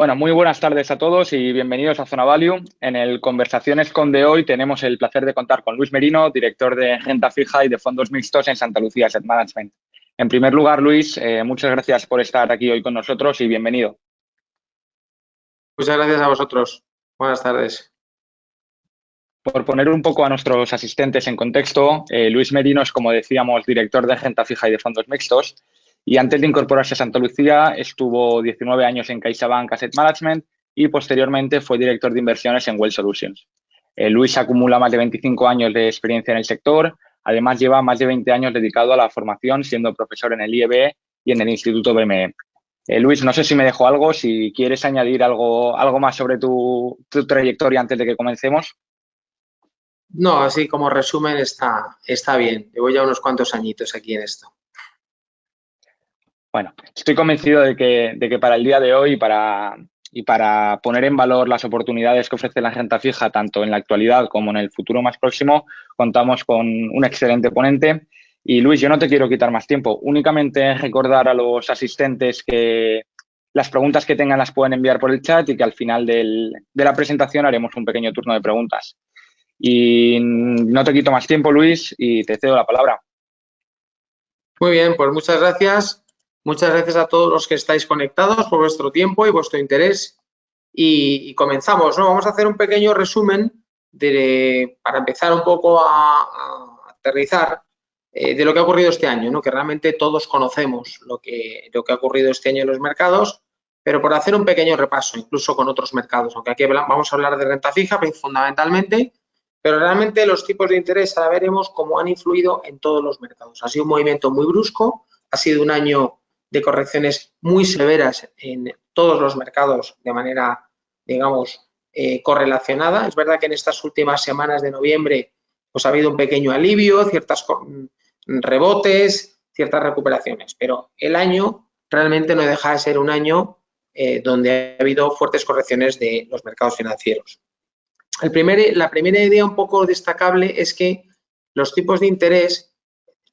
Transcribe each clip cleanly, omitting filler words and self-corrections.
Bueno, muy buenas tardes a todos y bienvenidos a Zona Value. En el Conversaciones con de hoy tenemos el placer de contar con Luis Merino, director de renta fija y de fondos mixtos en Santa Lucía Asset Management. En primer lugar, Luis, muchas gracias por estar aquí hoy con nosotros y bienvenido. Muchas gracias a vosotros. Buenas tardes. Por poner un poco a nuestros asistentes en contexto, Luis Merino es, como decíamos, director de renta fija y de fondos mixtos. Y antes de incorporarse a Santa Lucía, estuvo 19 años en CaixaBank Asset Management y posteriormente fue director de inversiones en Wealth Solutions. Luis acumula más de 25 años de experiencia en el sector. Además, lleva más de 20 años dedicado a la formación, siendo profesor en el IEB y en el Instituto BME. Luis, no sé si me dejo algo, si quieres añadir algo más sobre tu trayectoria antes de que comencemos. No, así como resumen está bien. Llevo ya unos cuantos añitos aquí en esto. Bueno, estoy convencido de que para el día de hoy y para poner en valor las oportunidades que ofrece la renta fija, tanto en la actualidad como en el futuro más próximo, contamos con un excelente ponente. Y Luis, yo no te quiero quitar más tiempo. Únicamente recordar a los asistentes que las preguntas que tengan las pueden enviar por el chat y que al final de la presentación haremos un pequeño turno de preguntas. Y no te quito más tiempo, Luis, y te cedo la palabra. Muy bien, pues muchas gracias. Muchas gracias a todos los que estáis conectados por vuestro tiempo y vuestro interés. Y comenzamos, ¿no? Vamos a hacer un pequeño resumen para empezar un poco a aterrizar de lo que ha ocurrido este año, ¿no? Que realmente todos conocemos lo que ha ocurrido este año en los mercados, pero por hacer un pequeño repaso, incluso con otros mercados, aunque aquí vamos a hablar de renta fija fundamentalmente, pero realmente los tipos de interés ahora veremos cómo han influido en todos los mercados. Ha sido un movimiento muy brusco, ha sido un año de correcciones muy severas en todos los mercados de manera, digamos, correlacionada. Es verdad que en estas últimas semanas de noviembre pues ha habido un pequeño alivio, ciertos rebotes, ciertas recuperaciones, pero el año realmente no deja de ser un año donde ha habido fuertes correcciones de los mercados financieros. La primera idea un poco destacable es que los tipos de interés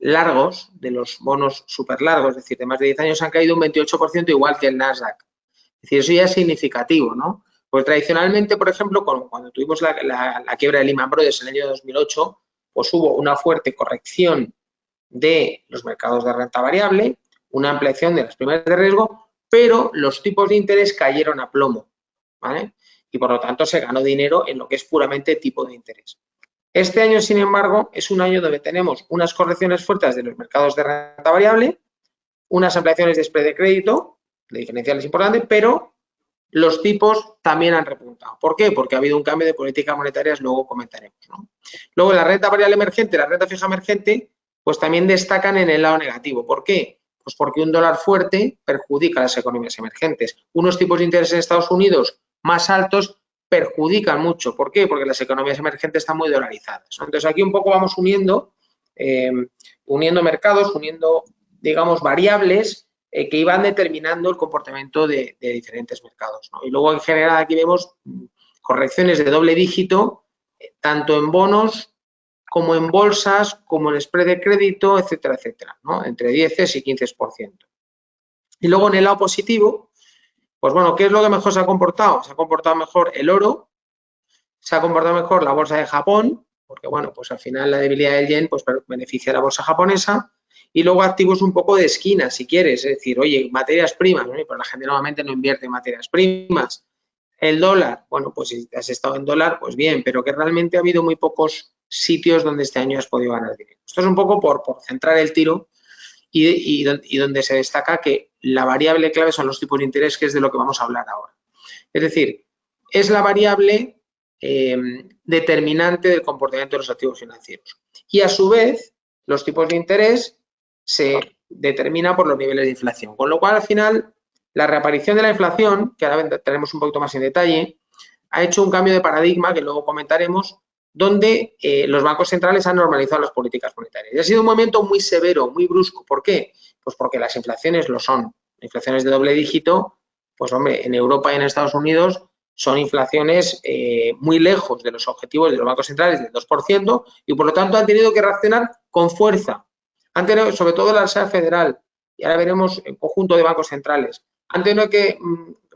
largos, de los bonos súper largos, es decir, de más de 10 años, han caído un 28%, igual que el Nasdaq. Es decir, eso ya es significativo, ¿no? Pues tradicionalmente, por ejemplo, cuando tuvimos la quiebra de Lehman Brothers en el año 2008, pues hubo una fuerte corrección de los mercados de renta variable, una ampliación de las primas de riesgo, pero los tipos de interés cayeron a plomo, ¿vale? Y por lo tanto se ganó dinero en lo que es puramente tipo de interés. Este año, sin embargo, es un año donde tenemos unas correcciones fuertes de los mercados de renta variable, unas ampliaciones de spread de crédito, de diferenciales importantes, pero los tipos también han repuntado. ¿Por qué? Porque ha habido un cambio de políticas monetarias, luego comentaremos, ¿no? Luego, la renta variable emergente, la renta fija emergente, pues también destacan en el lado negativo. ¿Por qué? Pues porque un dólar fuerte perjudica a las economías emergentes. Unos tipos de interés en Estados Unidos más altos perjudican mucho. ¿Por qué? Porque las economías emergentes están muy dolarizadas, ¿no? Entonces, aquí un poco vamos uniendo mercados, uniendo, digamos, variables que iban determinando el comportamiento de diferentes mercados, ¿no? Y luego, en general, aquí vemos correcciones de doble dígito, tanto en bonos como en bolsas, como en spread de crédito, etcétera, etcétera, ¿no? Entre 10 y 15%. Y luego, en el lado positivo, pues bueno, ¿qué es lo que mejor se ha comportado? Se ha comportado mejor el oro, se ha comportado mejor la bolsa de Japón, porque bueno, pues al final la debilidad del yen pues beneficia a la bolsa japonesa, y luego activos un poco de esquina, si quieres, es decir, oye, materias primas, ¿no? Pues la gente normalmente no invierte en materias primas. El dólar, bueno, pues si has estado en dólar, pues bien, pero que realmente ha habido muy pocos sitios donde este año has podido ganar dinero. Esto es un poco por centrar el tiro y donde se destaca que la variable clave son los tipos de interés, que es de lo que vamos a hablar ahora. Es decir, es la variable determinante del comportamiento de los activos financieros. Y a su vez, los tipos de interés se determinan por los niveles de inflación. Con lo cual, al final, la reaparición de la inflación, que ahora tenemos un poquito más en detalle, ha hecho un cambio de paradigma, que luego comentaremos, donde los bancos centrales han normalizado las políticas monetarias. Y ha sido un movimiento muy severo, muy brusco. ¿Por qué? Pues porque las inflaciones lo son. Inflaciones de doble dígito, pues hombre, en Europa y en Estados Unidos son inflaciones muy lejos de los objetivos de los bancos centrales del 2% y por lo tanto han tenido que reaccionar con fuerza. Han tenido, sobre todo la Reserva Federal, y ahora veremos el conjunto de bancos centrales, han tenido que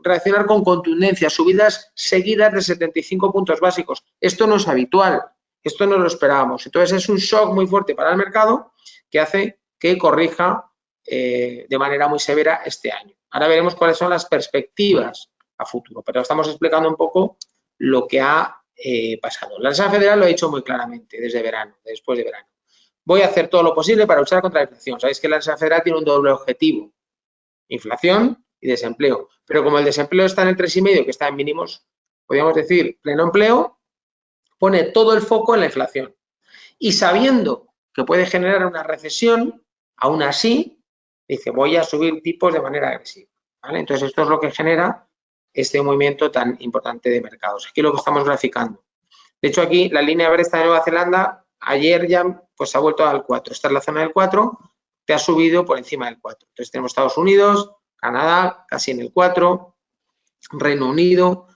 reaccionar con contundencia, subidas seguidas de 75 puntos básicos. Esto no es habitual, esto no lo esperábamos. Entonces es un shock muy fuerte para el mercado que hace que corrija de manera muy severa este año. Ahora veremos cuáles son las perspectivas a futuro, pero estamos explicando un poco lo que ha pasado. La Reserva Federal lo ha dicho muy claramente desde verano, después de verano. Voy a hacer todo lo posible para luchar contra la inflación. Sabéis que la Reserva Federal tiene un doble objetivo: inflación y desempleo. Pero como el desempleo está en el 3,5, que está en mínimos, podríamos decir, pleno empleo, pone todo el foco en la inflación. Y sabiendo que puede generar una recesión, aún así, dice, voy a subir tipos de manera agresiva, ¿vale? Entonces, esto es lo que genera este movimiento tan importante de mercados. Aquí lo que estamos graficando. De hecho, aquí la línea verde está de Nueva Zelanda. Ayer ya pues ha vuelto al 4. Esta es la zona del 4, que ha subido por encima del 4. Entonces, tenemos Estados Unidos, Canadá, casi en el 4, Reino Unido,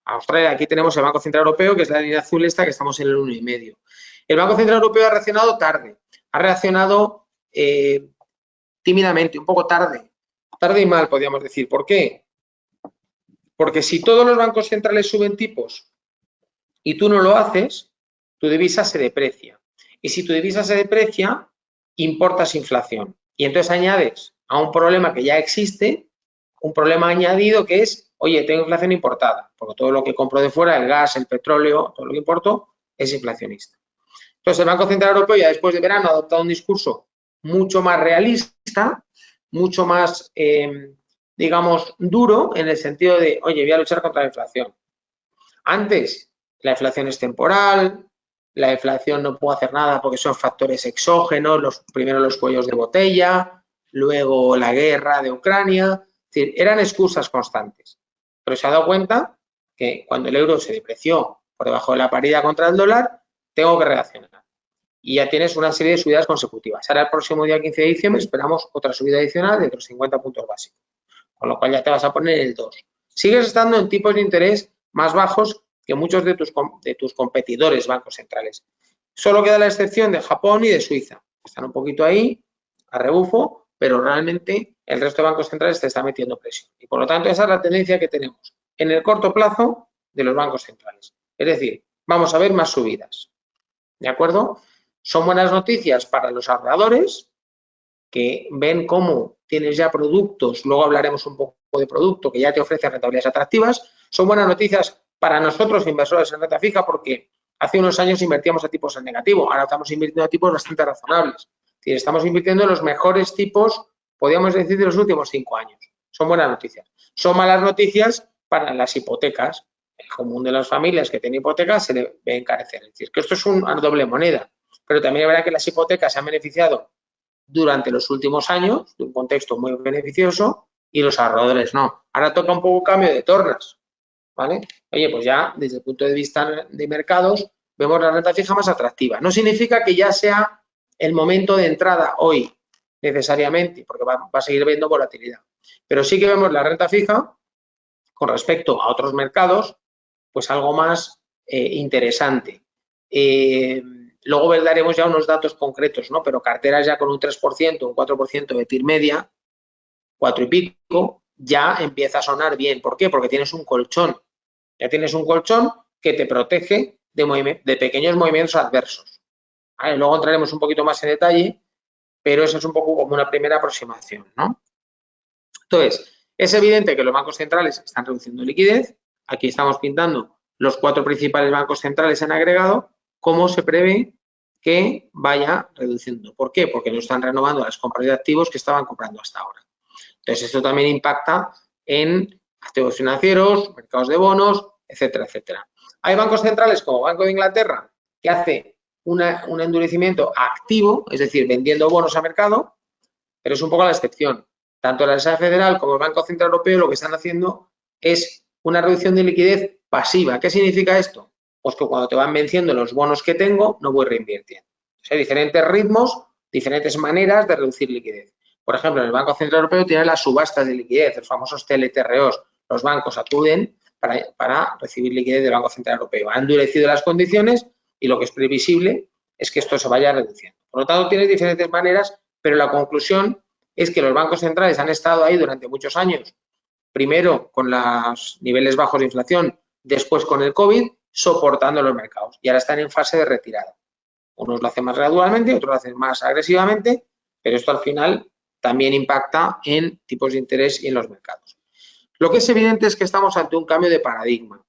Australia. Aquí tenemos el Banco Central Europeo, que es la línea azul esta, que estamos en el 1,5. El Banco Central Europeo ha reaccionado tarde, ha reaccionado tímidamente, un poco tarde y mal, podríamos decir. ¿Por qué? Porque si todos los bancos centrales suben tipos y tú no lo haces, tu divisa se deprecia. Y si tu divisa se deprecia, importas inflación. Y entonces añades a un problema que ya existe, un problema añadido que es, oye, tengo inflación importada, porque todo lo que compro de fuera, el gas, el petróleo, todo lo que importo, es inflacionista. Entonces, el Banco Central Europeo ya después de verano ha adoptado un discurso mucho más realista, mucho más, digamos, duro, en el sentido de, oye, voy a luchar contra la inflación. Antes, la inflación es temporal, la inflación no puedo hacer nada porque son factores exógenos, primero los cuellos de botella, luego la guerra de Ucrania, es decir, eran excusas constantes. Pero se ha dado cuenta que cuando el euro se depreció por debajo de la paridad contra el dólar, tengo que reaccionar. Y ya tienes una serie de subidas consecutivas. Ahora el próximo día 15 de diciembre esperamos otra subida adicional de otros 50 puntos básicos, con lo cual ya te vas a poner el 2. Sigues estando en tipos de interés más bajos que muchos de tus competidores bancos centrales. Solo queda la excepción de Japón y de Suiza. Están un poquito ahí, a rebufo, pero realmente el resto de bancos centrales te está metiendo presión. Y por lo tanto, esa es la tendencia que tenemos en el corto plazo de los bancos centrales. Es decir, vamos a ver más subidas. ¿De acuerdo? Son buenas noticias para los ahorradores, que ven cómo tienes ya productos, luego hablaremos un poco de producto que ya te ofrece rentabilidades atractivas. Son buenas noticias para nosotros inversores en renta fija, porque hace unos años invertíamos a tipos en negativo, ahora estamos invirtiendo a tipos bastante razonables. Es decir, estamos invirtiendo en los mejores tipos, podríamos decir, de los últimos 5 años. Son buenas noticias. Son malas noticias para las hipotecas. El común de las familias que tienen hipotecas se le ve encarecer. Es decir, que esto es una doble moneda, pero también es verdad que las hipotecas se han beneficiado durante los últimos años de un contexto muy beneficioso y los ahorradores no. Ahora toca un poco cambio de tornas, ¿vale? Oye, pues ya desde el punto de vista de mercados vemos la renta fija más atractiva. No significa que ya sea el momento de entrada hoy necesariamente, porque va a seguir viendo volatilidad. Pero sí que vemos la renta fija con respecto a otros mercados, pues algo más interesante. Luego daremos ya unos datos concretos, ¿no? Pero carteras ya con un 3%, un 4% de TIR media, 4 y pico, ya empieza a sonar bien. ¿Por qué? Porque tienes un colchón. Ya tienes un colchón que te protege de pequeños movimientos adversos. ¿Vale? Luego entraremos un poquito más en detalle, pero eso es un poco como una primera aproximación, ¿no? Entonces, es evidente que los bancos centrales están reduciendo liquidez. Aquí estamos pintando los 4 principales bancos centrales en agregado, cómo se prevé que vaya reduciendo. ¿Por qué? Porque no están renovando las compras de activos que estaban comprando hasta ahora. Entonces, esto también impacta en activos financieros, mercados de bonos, etcétera, etcétera. Hay bancos centrales como Banco de Inglaterra que hace un endurecimiento activo, es decir, vendiendo bonos a mercado, pero es un poco la excepción. Tanto la Reserva Federal como el Banco Central Europeo lo que están haciendo es una reducción de liquidez pasiva. ¿Qué significa esto? Pues que cuando te van venciendo los bonos que tengo, no voy reinvirtiendo. O sea, hay diferentes ritmos, diferentes maneras de reducir liquidez. Por ejemplo, en el Banco Central Europeo tiene las subastas de liquidez, los famosos TLTROs. Los bancos acuden para recibir liquidez del Banco Central Europeo. Han endurecido las condiciones y lo que es previsible es que esto se vaya reduciendo. Por lo tanto, tienes diferentes maneras, pero la conclusión es que los bancos centrales han estado ahí durante muchos años primero con los niveles bajos de inflación, después con el COVID, soportando los mercados. Y ahora están en fase de retirada. Unos lo hacen más gradualmente, otros lo hacen más agresivamente, pero esto al final también impacta en tipos de interés y en los mercados. Lo que es evidente es que estamos ante un cambio de paradigma.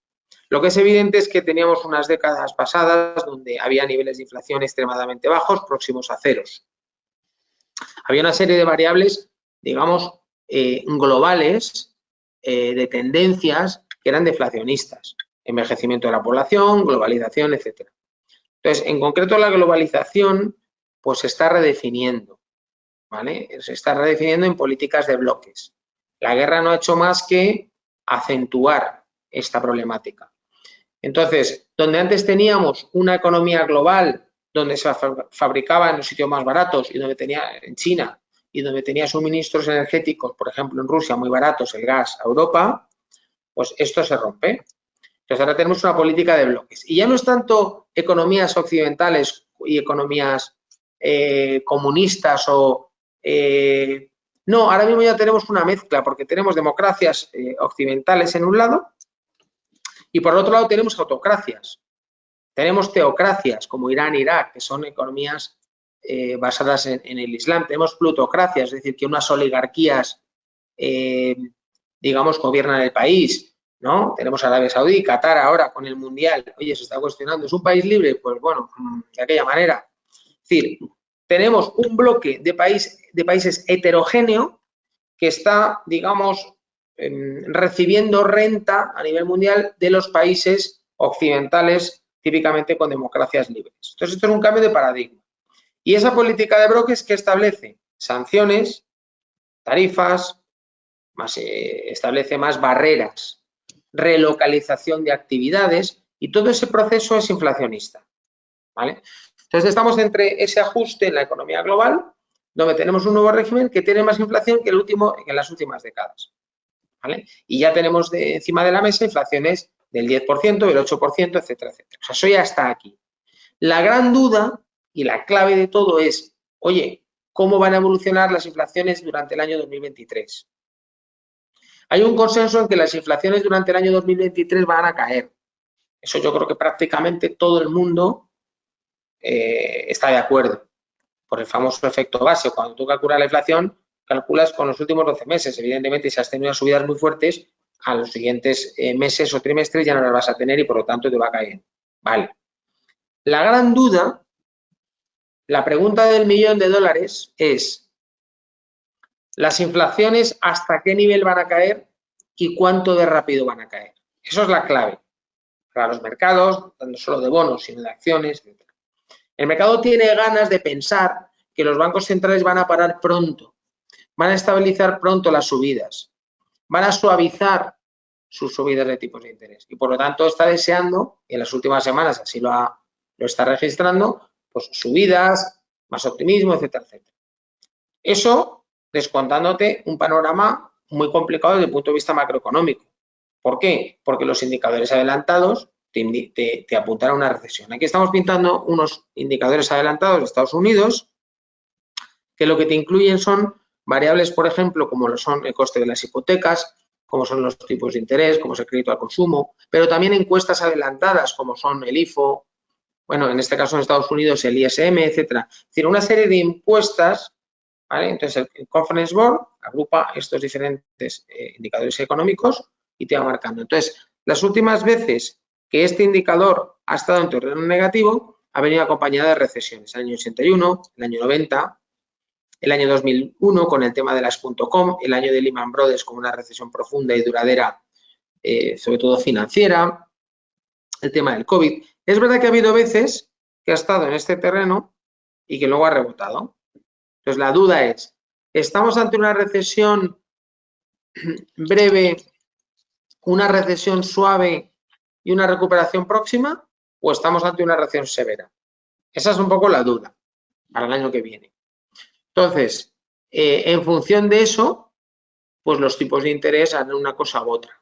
Lo que es evidente es que teníamos unas décadas pasadas donde había niveles de inflación extremadamente bajos, próximos a ceros. Había una serie de variables, digamos, globales, de tendencias que eran deflacionistas. Envejecimiento de la población, globalización, etc. Entonces, en concreto, la globalización pues se está redefiniendo, ¿vale? Se está redefiniendo en políticas de bloques. La guerra no ha hecho más que acentuar esta problemática. Entonces, donde antes teníamos una economía global donde se fabricaba en los sitios más baratos y donde tenía en China y donde tenía suministros energéticos, por ejemplo en Rusia, muy baratos, el gas a Europa, pues esto se rompe. Entonces ahora tenemos una política de bloques. Y ya no es tanto economías occidentales y economías comunistas o... no, ahora mismo ya tenemos una mezcla porque tenemos democracias occidentales en un lado y por otro lado tenemos autocracias. Tenemos teocracias como Irán e Irak, que son economías basadas en el Islam. Tenemos plutocracias, es decir, que unas oligarquías, digamos, gobiernan el país, ¿no? Tenemos Arabia Saudí, Qatar ahora con el Mundial. Oye, se está cuestionando, ¿es un país libre? Pues bueno, de aquella manera. Es decir, tenemos un bloque de países heterogéneo que está, digamos, recibiendo renta a nivel mundial de los países occidentales, típicamente con democracias libres. Entonces, esto es un cambio de paradigma. Y esa política de bloques que establece sanciones, tarifas, establece más barreras, relocalización de actividades y todo ese proceso es inflacionista, ¿vale? Entonces, estamos entre ese ajuste en la economía global, donde tenemos un nuevo régimen que tiene más inflación que en las últimas décadas, ¿vale? Y ya tenemos encima de la mesa inflaciones del 10%, del 8%, etcétera, etcétera. O sea, eso ya está aquí. La gran duda y la clave de todo es, oye, ¿cómo van a evolucionar las inflaciones durante el año 2023? Hay un consenso en que las inflaciones durante el año 2023 van a caer. Eso yo creo que prácticamente todo el mundo está de acuerdo. Por el famoso efecto base. Cuando tú calculas la inflación, calculas con los últimos 12 meses. Evidentemente, si has tenido unas subidas muy fuertes, a los siguientes meses o trimestres ya no las vas a tener y por lo tanto te va a caer. Vale. La gran duda, la pregunta del $1.000.000 es, ¿las inflaciones hasta qué nivel van a caer y cuánto de rápido van a caer? Eso es la clave para los mercados, no solo de bonos, sino de acciones, etc. El mercado tiene ganas de pensar que los bancos centrales van a parar pronto, van a estabilizar pronto las subidas, van a suavizar sus subidas de tipos de interés y por lo tanto está deseando, y en las últimas semanas así lo está registrando, pues subidas, más optimismo, etcétera, etcétera. Eso descontándote un panorama muy complicado desde el punto de vista macroeconómico. ¿Por qué? Porque los indicadores adelantados te apuntan a una recesión. Aquí estamos pintando unos indicadores adelantados de Estados Unidos que lo que te incluyen son variables, por ejemplo, como lo son el coste de las hipotecas, como son los tipos de interés, como es el crédito al consumo, pero también encuestas adelantadas como son el IFO, bueno, en este caso en Estados Unidos el ISM, etcétera. Es decir, una serie de encuestas, ¿vale? Entonces el Conference Board agrupa estos diferentes indicadores económicos y te va marcando. Entonces, las últimas veces que este indicador ha estado en terreno negativo, ha venido acompañada de recesiones. El año 81, el año 90, el año 2001 con el tema de las .com, el año de Lehman Brothers con una recesión profunda y duradera, sobre todo financiera, el tema del COVID. Es verdad que ha habido veces que ha estado en este terreno y que luego ha rebotado. Entonces, la duda es, ¿estamos ante una recesión breve, una recesión suave y una recuperación próxima o estamos ante una recesión severa? Esa es un poco la duda para el año que viene. Entonces, en función de eso, pues los tipos de interés harán una cosa u otra,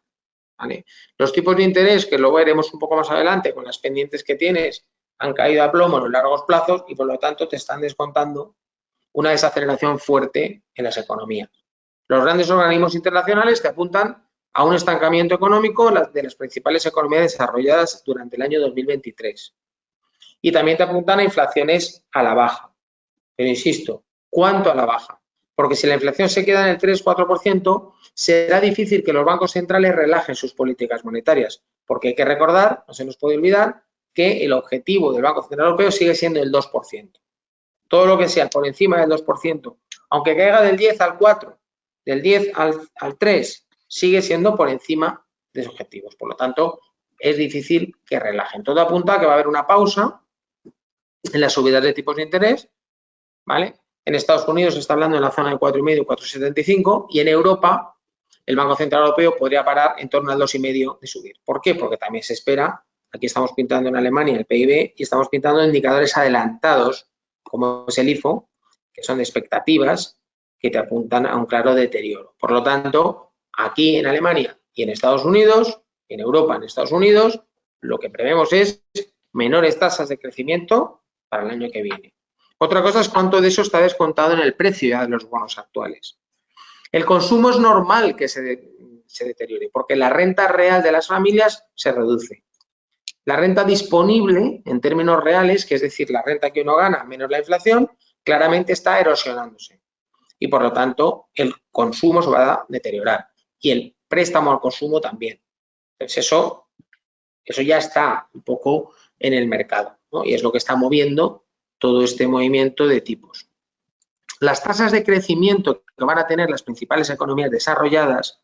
¿vale? Los tipos de interés, que lo veremos un poco más adelante con las pendientes que tienes, han caído a plomo en los largos plazos y por lo tanto te están descontando una desaceleración fuerte en las economías. Los grandes organismos internacionales te apuntan a un estancamiento económico de las principales economías desarrolladas durante el año 2023. Y también te apuntan a inflaciones a la baja. Pero insisto, ¿cuánto a la baja? Porque si la inflación se queda en el 3-4%, será difícil que los bancos centrales relajen sus políticas monetarias. Porque hay que recordar, no se nos puede olvidar, que el objetivo del Banco Central Europeo sigue siendo el 2%. Todo lo que sea por encima del 2%, aunque caiga del 10 al 4, del 10 al 3, sigue siendo por encima de sus objetivos. Por lo tanto, es difícil que relajen. Todo apunta a que va a haber una pausa en las subidas de tipos de interés, ¿vale? En Estados Unidos se está hablando en la zona de 4,5, 4,75 y en Europa el Banco Central Europeo podría parar en torno al 2,5 de subir. ¿Por qué? Porque también se espera, aquí estamos pintando en Alemania el PIB y estamos pintando indicadores adelantados, como es el IFO, que son de expectativas que te apuntan a un claro deterioro. Por lo tanto, aquí en Alemania y en Estados Unidos, en Europa, en Estados Unidos, lo que prevemos es menores tasas de crecimiento para el año que viene. Otra cosa es cuánto de eso está descontado en el precio ya de los bonos actuales. El consumo es normal que se deteriore porque la renta real de las familias se reduce. La renta disponible en términos reales, que es decir, la renta que uno gana menos la inflación, claramente está erosionándose. Y por lo tanto, el consumo se va a deteriorar y el préstamo al consumo también. Entonces, eso ya está un poco en el mercado, ¿no? Y es lo que está moviendo todo este movimiento de tipos. Las tasas de crecimiento que van a tener las principales economías desarrolladas,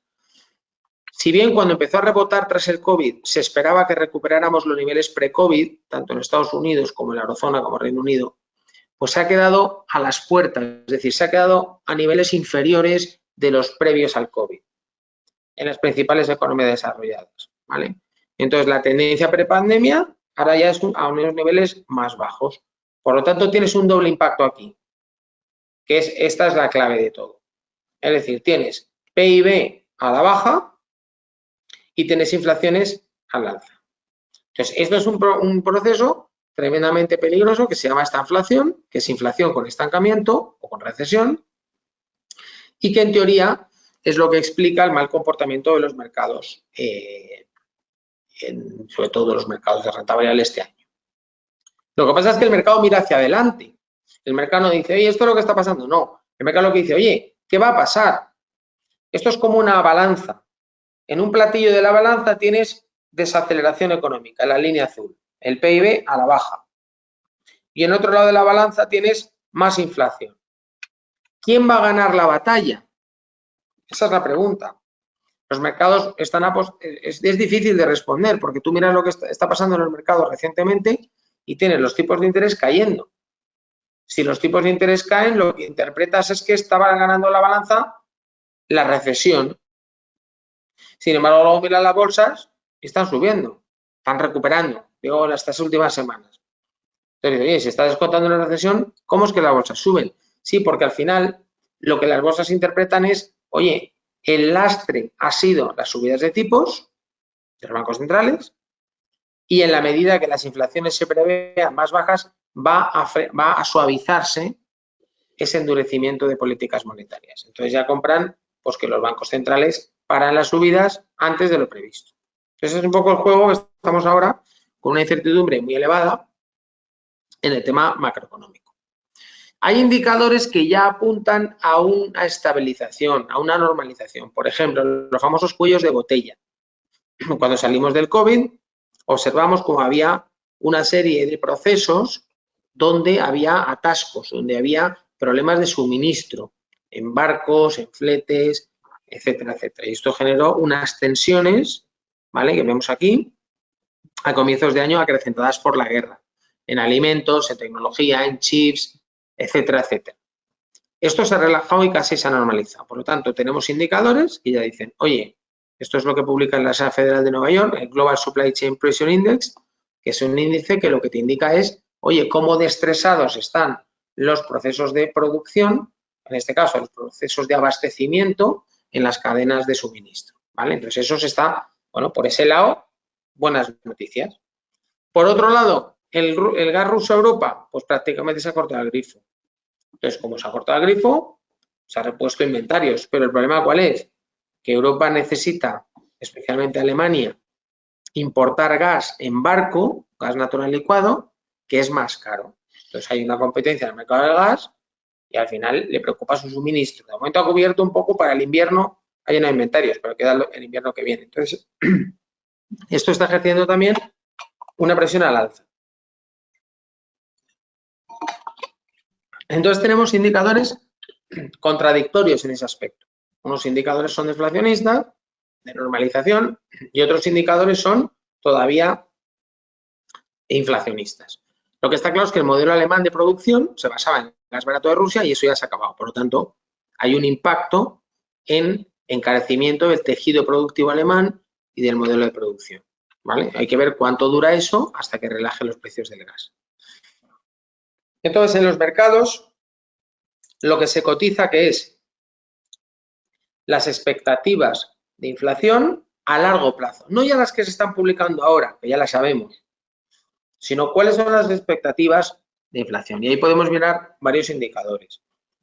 si bien cuando empezó a rebotar tras el COVID se esperaba que recuperáramos los niveles pre-COVID, tanto en Estados Unidos como en la eurozona como en Reino Unido, pues se ha quedado a las puertas, es decir, se ha quedado a niveles inferiores de los previos al COVID en las principales economías desarrolladas, ¿vale? Entonces, la tendencia prepandemia ahora ya es a unos niveles más bajos. Por lo tanto, tienes un doble impacto aquí, que esta es la clave de todo. Es decir, tienes PIB a la baja y tienes inflaciones al alza. Entonces, esto es un proceso tremendamente peligroso que se llama estanflación, que es inflación con estancamiento o con recesión, y que en teoría es lo que explica el mal comportamiento de los mercados, sobre todo de los mercados de renta variable este año. Lo que pasa es que el mercado mira hacia adelante. El mercado no dice, oye, ¿esto es lo que está pasando? No. El mercado lo que dice, oye, ¿qué va a pasar? Esto es como una balanza. En un platillo de la balanza tienes desaceleración económica, la línea azul, el PIB a la baja. Y en otro lado de la balanza tienes más inflación. ¿Quién va a ganar la batalla? Esa es la pregunta. Los mercados están es difícil de responder porque tú miras lo que está pasando en los mercados recientemente y tienes los tipos de interés cayendo. Si los tipos de interés caen, lo que interpretas es que estaba ganando la balanza la recesión. Sin embargo, luego miran las bolsas y están subiendo, están recuperando, digo, estas últimas semanas. Entonces, oye, si está descontando una recesión, ¿cómo es que las bolsas suben? Sí, porque al final lo que las bolsas interpretan es, oye, el lastre ha sido las subidas de tipos de los bancos centrales y en la medida que las inflaciones se prevean más bajas, va a suavizarse ese endurecimiento de políticas monetarias. Entonces ya compran pues que los bancos centrales paran las subidas antes de lo previsto. Entonces es un poco el juego que estamos ahora con una incertidumbre muy elevada en el tema macroeconómico. Hay indicadores que ya apuntan a una estabilización, a una normalización. Por ejemplo, los famosos cuellos de botella. Cuando salimos del COVID, observamos cómo había una serie de procesos donde había atascos, donde había problemas de suministro en barcos, en fletes, etcétera, etcétera. Y esto generó unas tensiones, ¿vale?, que vemos aquí, a comienzos de año acrecentadas por la guerra, en alimentos, en tecnología, en chips, etcétera, etcétera. Esto se ha relajado y casi se ha normalizado. Por lo tanto, tenemos indicadores que ya dicen, oye, esto es lo que publica la Reserva Federal de Nueva York, el Global Supply Chain Pressure Index, que es un índice que lo que te indica es, oye, cómo de estresados están los procesos de producción, en este caso los procesos de abastecimiento en las cadenas de suministro, ¿vale? Entonces eso se está, bueno, por ese lado, buenas noticias. Por otro lado, el gas ruso a Europa, pues prácticamente se ha cortado el grifo. Entonces, como se ha cortado el grifo, se ha repuesto inventarios. Pero el problema, ¿cuál es? Que Europa necesita especialmente Alemania, importar gas en barco, gas natural licuado, que es más caro. Entonces hay una competencia en el mercado del gas y al final le preocupa su suministro. De momento ha cubierto un poco para el invierno, hay unos inventarios, pero queda el invierno que viene. Entonces, esto está ejerciendo también una presión al alza. Entonces tenemos indicadores contradictorios en ese aspecto. Unos indicadores son deflacionistas, de normalización, y otros indicadores son todavía inflacionistas. Lo que está claro es que el modelo alemán de producción se basaba en gas barato de Rusia y eso ya se ha acabado. Por lo tanto, hay un impacto en encarecimiento del tejido productivo alemán y del modelo de producción, ¿vale? Hay que ver cuánto dura eso hasta que relaje los precios del gas. Entonces, en los mercados, lo que se cotiza que es las expectativas de inflación a largo plazo. No ya las que se están publicando ahora, que ya las sabemos, sino cuáles son las expectativas de inflación. Y ahí podemos mirar varios indicadores.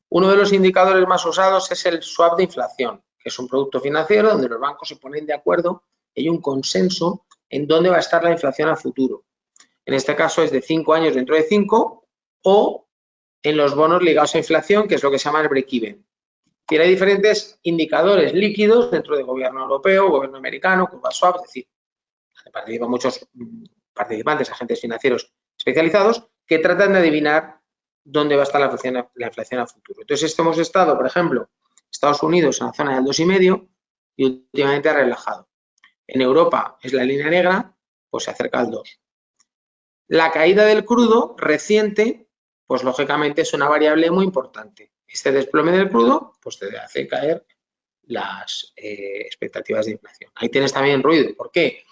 Uno de los indicadores más usados es el swap de inflación, que es un producto financiero donde los bancos se ponen de acuerdo y hay un consenso en dónde va a estar la inflación a futuro. En este caso es de 5 años dentro de 5 o en los bonos ligados a inflación, que es lo que se llama el break-even. Hay diferentes indicadores líquidos dentro del gobierno europeo, gobierno americano, curva swap, es decir, participan muchos participantes, agentes financieros especializados, que tratan de adivinar dónde va a estar la inflación a futuro. Entonces, hemos estado, por ejemplo, Estados Unidos en la zona del 2,5 y últimamente ha relajado. En Europa es la línea negra, pues se acerca al 2. La caída del crudo reciente, pues lógicamente es una variable muy importante. Este desplome del crudo, pues te hace caer las expectativas de inflación. Ahí tienes también ruido. ¿Por qué?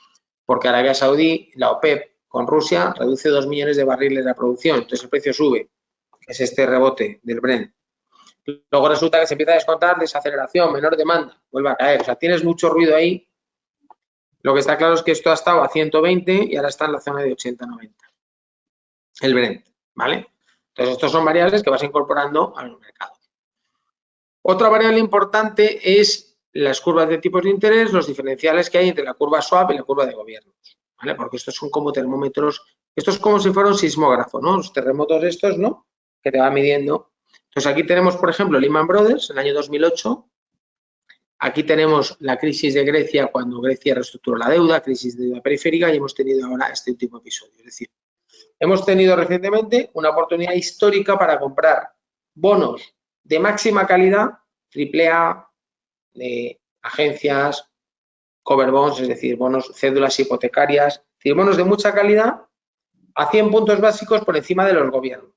Porque Arabia Saudí, la OPEP con Rusia, reduce 2 millones de barriles de la producción, entonces el precio sube, que es este rebote del Brent. Luego resulta que se empieza a descontar desaceleración, menor demanda, vuelve a caer. O sea, tienes mucho ruido ahí. Lo que está claro es que esto ha estado a 120 y ahora está en la zona de 80-90. El Brent, ¿vale? Entonces, estos son variables que vas incorporando a los mercados. Otra variable importante es las curvas de tipos de interés, los diferenciales que hay entre la curva swap y la curva de gobiernos, ¿vale? Porque estos son como termómetros, esto es como si fuera un sismógrafo, ¿no? Los terremotos estos, ¿no? Que te va midiendo. Entonces, aquí tenemos, por ejemplo, Lehman Brothers en el año 2008. Aquí tenemos la crisis de Grecia cuando Grecia reestructuró la deuda, crisis de deuda periférica, y hemos tenido ahora este último episodio. Es decir, hemos tenido recientemente una oportunidad histórica para comprar bonos de máxima calidad, AAA, de agencias, cover bonds, es decir, bonos, cédulas hipotecarias, es decir, bonos de mucha calidad a 100 puntos básicos por encima de los gobiernos.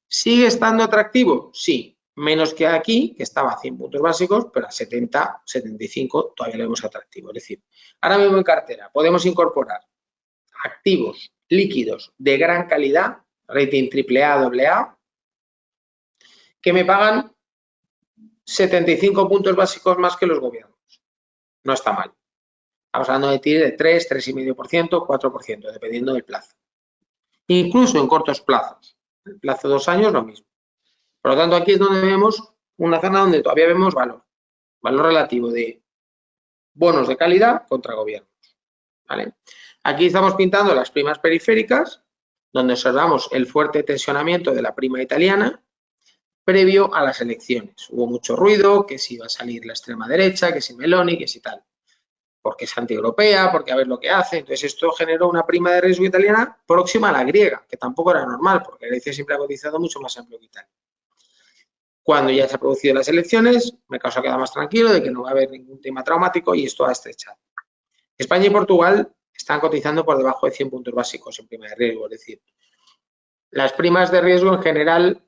¿Sigue estando atractivo? Sí. Menos que aquí, que estaba a 100 puntos básicos, pero a 70, 75 todavía lo vemos atractivo. Es decir, ahora mismo en cartera podemos incorporar activos líquidos de gran calidad, rating AAA, AA, que me pagan 75 puntos básicos más que los gobiernos. No está mal. Estamos hablando de TIR de 3, 3,5%, 4%, dependiendo del plazo. Incluso en cortos plazos. El plazo de 2 años, lo mismo. Por lo tanto, aquí es donde vemos una zona donde todavía vemos valor relativo de bonos de calidad contra gobiernos, ¿vale? Aquí estamos pintando las primas periféricas, donde observamos el fuerte tensionamiento de la prima italiana previo a las elecciones. Hubo mucho ruido, que si iba a salir la extrema derecha, que si Meloni, que si tal. Porque es antieuropea, porque a ver lo que hace. Entonces, esto generó una prima de riesgo italiana próxima a la griega, que tampoco era normal, porque Grecia siempre ha cotizado mucho más amplio que Italia. Cuando ya se han producido las elecciones, el mercado se ha quedado más tranquilo de que no va a haber ningún tema traumático y esto ha estrechado. España y Portugal están cotizando por debajo de 100 puntos básicos en prima de riesgo, es decir, las primas de riesgo en general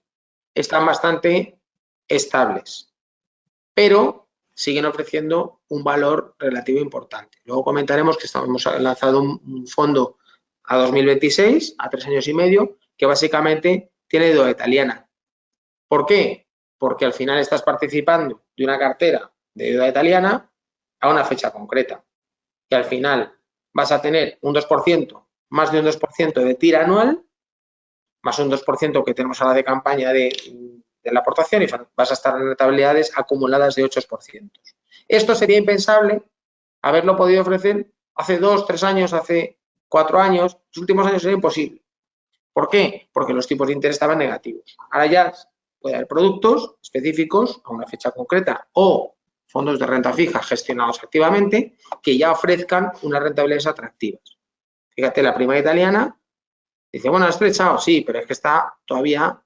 están bastante estables, pero siguen ofreciendo un valor relativo importante. Luego comentaremos que hemos lanzado un fondo a 2026, a 3 años y medio, que básicamente tiene deuda italiana. ¿Por qué? Porque al final estás participando de una cartera de deuda italiana a una fecha concreta. Que al final vas a tener un 2%, más de un 2% de TIR anual, más un 2% que tenemos ahora de campaña de la aportación y vas a estar en rentabilidades acumuladas de 8%. Esto sería impensable haberlo podido ofrecer hace 2, 3 años, hace 4 años. Los últimos años era imposible. ¿Por qué? Porque los tipos de interés estaban negativos. Ahora ya puede haber productos específicos a una fecha concreta o fondos de renta fija gestionados activamente que ya ofrezcan unas rentabilidades atractivas. Fíjate, la prima italiana dice, bueno, ha estrechado, sí, pero es que está todavía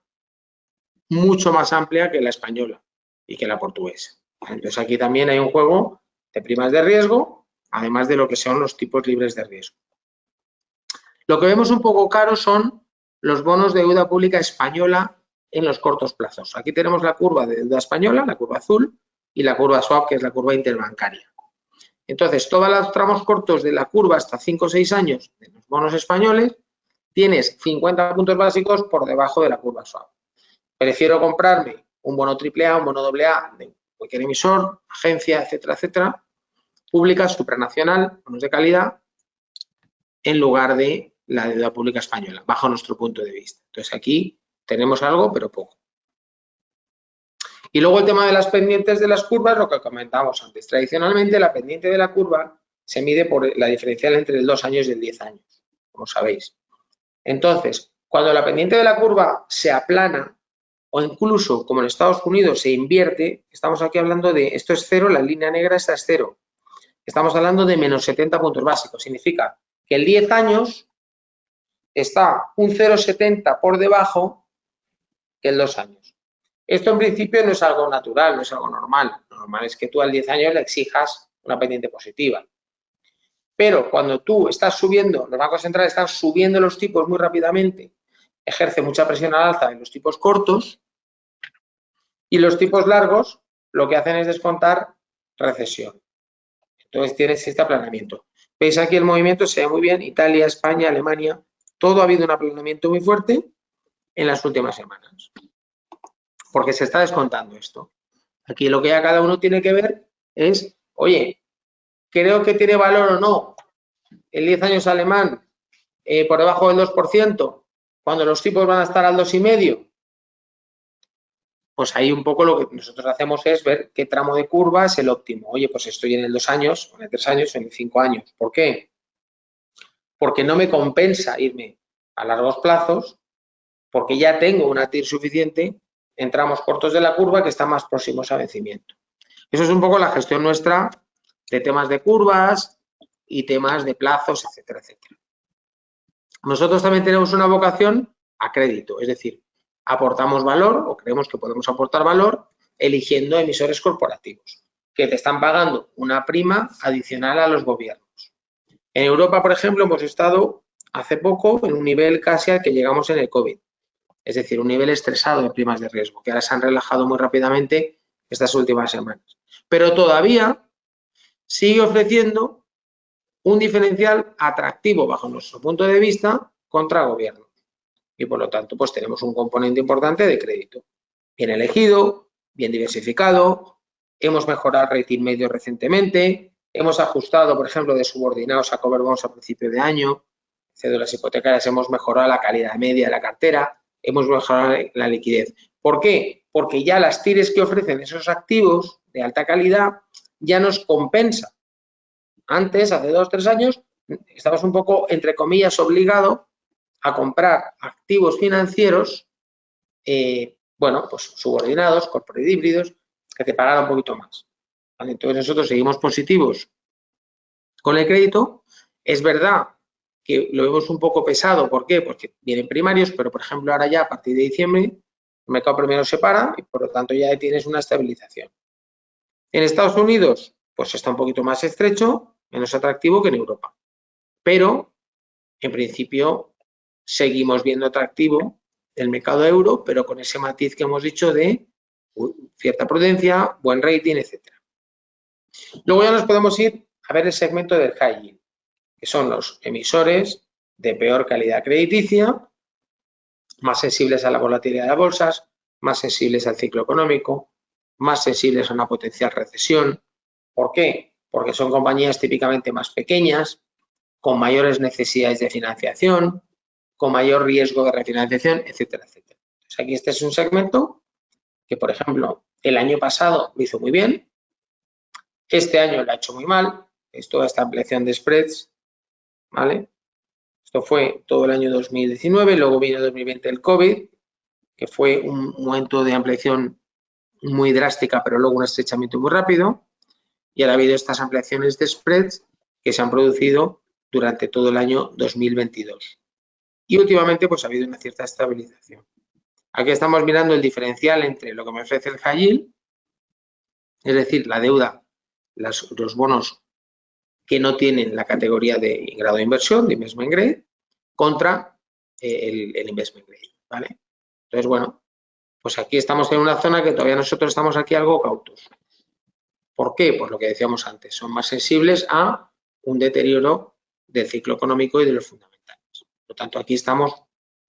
mucho más amplia que la española y que la portuguesa. Entonces aquí también hay un juego de primas de riesgo, además de lo que son los tipos libres de riesgo. Lo que vemos un poco caro son los bonos de deuda pública española en los cortos plazos. Aquí tenemos la curva de deuda española, la curva azul, y la curva swap, que es la curva interbancaria. Entonces, todos los tramos cortos de la curva hasta 5 o 6 años de los bonos españoles, tienes 50 puntos básicos por debajo de la curva swap. Prefiero comprarme un bono AAA, un bono AA de cualquier emisor, agencia, etcétera, etcétera, pública, supranacional, bonos de calidad, en lugar de la deuda pública española, bajo nuestro punto de vista. Entonces, aquí tenemos algo, pero poco. Y luego el tema de las pendientes de las curvas, lo que comentábamos antes. Tradicionalmente, la pendiente de la curva se mide por la diferencial entre el 2 años y el 10 años, como sabéis. Entonces, cuando la pendiente de la curva se aplana, o incluso, como en Estados Unidos, se invierte, estamos aquí hablando de, esto es cero, la línea negra esta es cero. Estamos hablando de menos 70 puntos básicos. Significa que el 10 años está un 0,70 por debajo que el 2 años. Esto en principio no es algo natural, no es algo normal. Lo normal es que tú al 10 años le exijas una pendiente positiva. Pero cuando tú estás subiendo, los bancos centrales están subiendo los tipos muy rápidamente, ejerce mucha presión al alza en los tipos cortos y los tipos largos lo que hacen es descontar recesión. Entonces tienes este aplanamiento. Veis aquí el movimiento, se ve muy bien, Italia, España, Alemania, todo ha habido un aplanamiento muy fuerte en las últimas semanas, porque se está descontando esto. Aquí lo que ya cada uno tiene que ver es, oye, creo que tiene valor o no el 10 años alemán por debajo del 2%, cuando los tipos van a estar al 2,5%, pues ahí un poco lo que nosotros hacemos es ver qué tramo de curva es el óptimo. Oye, pues estoy en el 2 años, en el 3 años, en el 5 años. ¿Por qué? Porque no me compensa irme a largos plazos, porque ya tengo una TIR suficiente en tramos cortos de la curva que están más próximos a vencimiento. Eso es un poco la gestión nuestra de temas de curvas y temas de plazos, etcétera, etcétera. Nosotros también tenemos una vocación a crédito, es decir, aportamos valor o creemos que podemos aportar valor eligiendo emisores corporativos que te están pagando una prima adicional a los gobiernos. En Europa, por ejemplo, hemos estado hace poco en un nivel casi al que llegamos en el COVID, es decir, un nivel estresado de primas de riesgo, que ahora se han relajado muy rápidamente estas últimas semanas. Pero todavía sigue ofreciendo un diferencial atractivo bajo nuestro punto de vista contra gobierno. Y por lo tanto, pues tenemos un componente importante de crédito. Bien elegido, bien diversificado, hemos mejorado el rating medio recientemente, hemos ajustado, por ejemplo, de subordinados a cover bonds a principio de año, cédulas hipotecarias, hemos mejorado la calidad media de la cartera, hemos mejorado la liquidez. ¿Por qué? Porque ya las tires que ofrecen esos activos de alta calidad ya nos compensa. Antes, hace 2 o 3 años, estabas un poco, entre comillas, obligado a comprar activos financieros, bueno, pues subordinados, corporate híbridos, que te pagaran un poquito más. ¿Vale? Entonces nosotros seguimos positivos con el crédito. Es verdad que lo vemos un poco pesado. ¿Por qué? Porque vienen primarios, pero por ejemplo ahora ya a partir de diciembre el mercado primero se para y por lo tanto ya tienes una estabilización. En Estados Unidos, pues está un poquito más estrecho, menos atractivo que en Europa. Pero, en principio, seguimos viendo atractivo el mercado euro, pero con ese matiz que hemos dicho de cierta prudencia, buen rating, etcétera. Luego ya nos podemos ir a ver el segmento del high yield, que son los emisores de peor calidad crediticia, más sensibles a la volatilidad de las bolsas, más sensibles al ciclo económico, más sensibles a una potencial recesión. ¿Por qué? Porque son compañías típicamente más pequeñas, con mayores necesidades de financiación, con mayor riesgo de refinanciación, etcétera, etcétera. Entonces, aquí este es un segmento que, por ejemplo, el año pasado lo hizo muy bien. Este año lo ha hecho muy mal, es toda esta ampliación de spreads, ¿vale? Esto fue todo el año 2019, luego vino 2020 el COVID, que fue un momento de ampliación muy drástica, pero luego un estrechamiento muy rápido, y ahora ha habido estas ampliaciones de spreads que se han producido durante todo el año 2022. Y últimamente pues ha habido una cierta estabilización. Aquí estamos mirando el diferencial entre lo que me ofrece el high yield, es decir, la deuda, los bonos que no tienen la categoría de grado de inversión, de investment grade, contra el investment grade, ¿vale? Entonces, bueno, pues aquí estamos en una zona que todavía nosotros estamos aquí algo cautos. ¿Por qué? Pues lo que decíamos antes, son más sensibles a un deterioro del ciclo económico y de los fundamentales. Por lo tanto, aquí estamos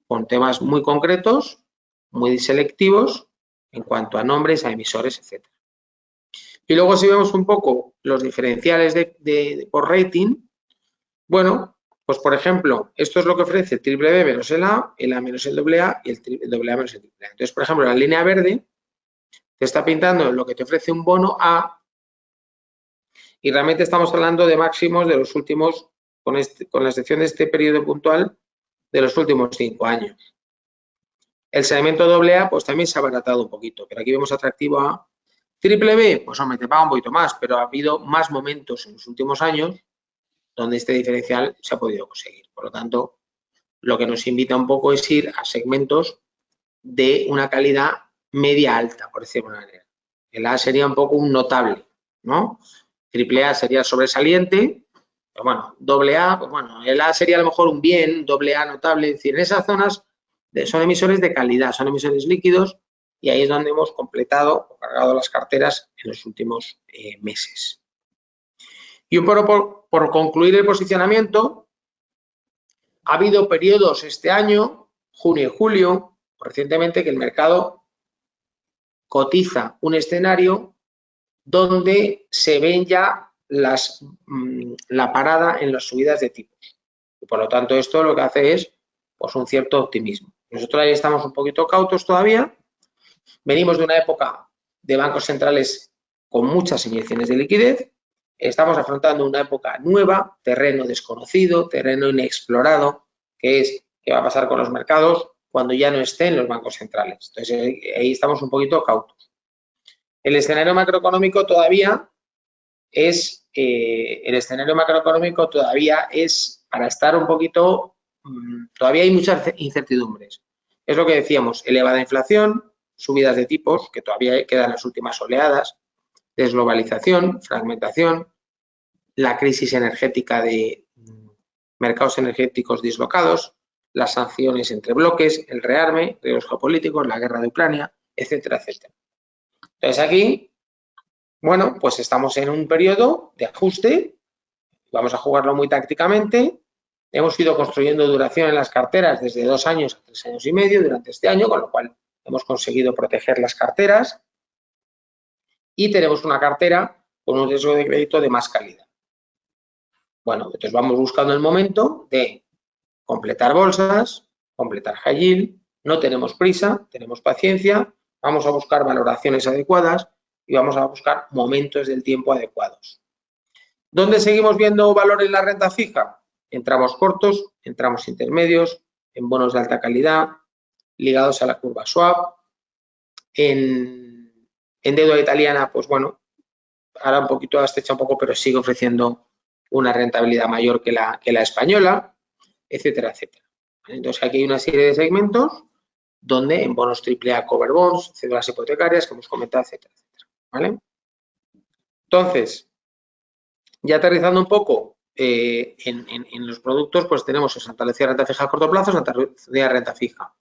con temas muy concretos, muy selectivos en cuanto a nombres, a emisores, etc. Y luego si vemos un poco los diferenciales por rating, bueno, pues por ejemplo, esto es lo que ofrece el triple B menos el A menos el doble A y el doble A menos el triple A. Entonces, por ejemplo, la línea verde te está pintando lo que te ofrece un bono A y realmente estamos hablando de máximos de los últimos, con la excepción de este periodo puntual, de los últimos 5 años. El segmento AA pues también se ha abaratado un poquito, pero aquí vemos atractivo a triple B, pues hombre, te paga un poquito más, pero ha habido más momentos en los últimos años donde este diferencial se ha podido conseguir. Por lo tanto, lo que nos invita un poco es ir a segmentos de una calidad media alta, por decirlo de una manera. El A sería un poco un notable, ¿no? Triple A sería sobresaliente, pero bueno, doble A, pues bueno, el A sería a lo mejor un bien, doble A notable, es decir, en esas zonas son emisores de calidad, son emisores líquidos y ahí es donde hemos completado o cargado las carteras en los últimos meses. Y un poco por concluir el posicionamiento, ha habido periodos este año, junio y julio, recientemente, que el mercado cotiza un escenario donde se ven ya la parada en las subidas de tipos. Y por lo tanto, esto lo que hace es pues, un cierto optimismo. Nosotros ahí estamos un poquito cautos todavía. Venimos de una época de bancos centrales con muchas inyecciones de liquidez. Estamos afrontando una época nueva, terreno desconocido, terreno inexplorado, que es qué va a pasar con los mercados cuando ya no estén los bancos centrales. Entonces, ahí estamos un poquito cautos. El escenario macroeconómico todavía es, para estar un poquito, todavía hay muchas incertidumbres. Es lo que decíamos, elevada inflación, subidas de tipos, que todavía quedan las últimas oleadas, desglobalización, fragmentación, la crisis energética de mercados energéticos dislocados, las sanciones entre bloques, el rearme, riesgos geopolíticos, la guerra de Ucrania, etcétera, etcétera. Entonces aquí, bueno, pues estamos en un periodo de ajuste, vamos a jugarlo muy tácticamente, hemos ido construyendo duración en las carteras desde 2 años a 3 años y medio durante este año, con lo cual hemos conseguido proteger las carteras y tenemos una cartera con un riesgo de crédito de más calidad. Bueno, entonces vamos buscando el momento de completar bolsas, completar high yield, no tenemos prisa, tenemos paciencia, vamos a buscar valoraciones adecuadas y vamos a buscar momentos del tiempo adecuados. ¿Dónde seguimos viendo valor en la renta fija? En tramos cortos, en tramos intermedios, en bonos de alta calidad, ligados a la curva swap, en deuda italiana, pues bueno, ahora un poquito estrecha un poco, pero sigue ofreciendo una rentabilidad mayor que la española, etcétera, etcétera. Entonces aquí hay una serie de segmentos donde en bonos AAA cover bonds, cédulas hipotecarias, que hemos comentado, etcétera, etcétera. ¿Vale? Entonces, ya aterrizando un poco en los productos, pues tenemos Santa Lucía renta fija a corto plazo, Santa Lucía renta fija.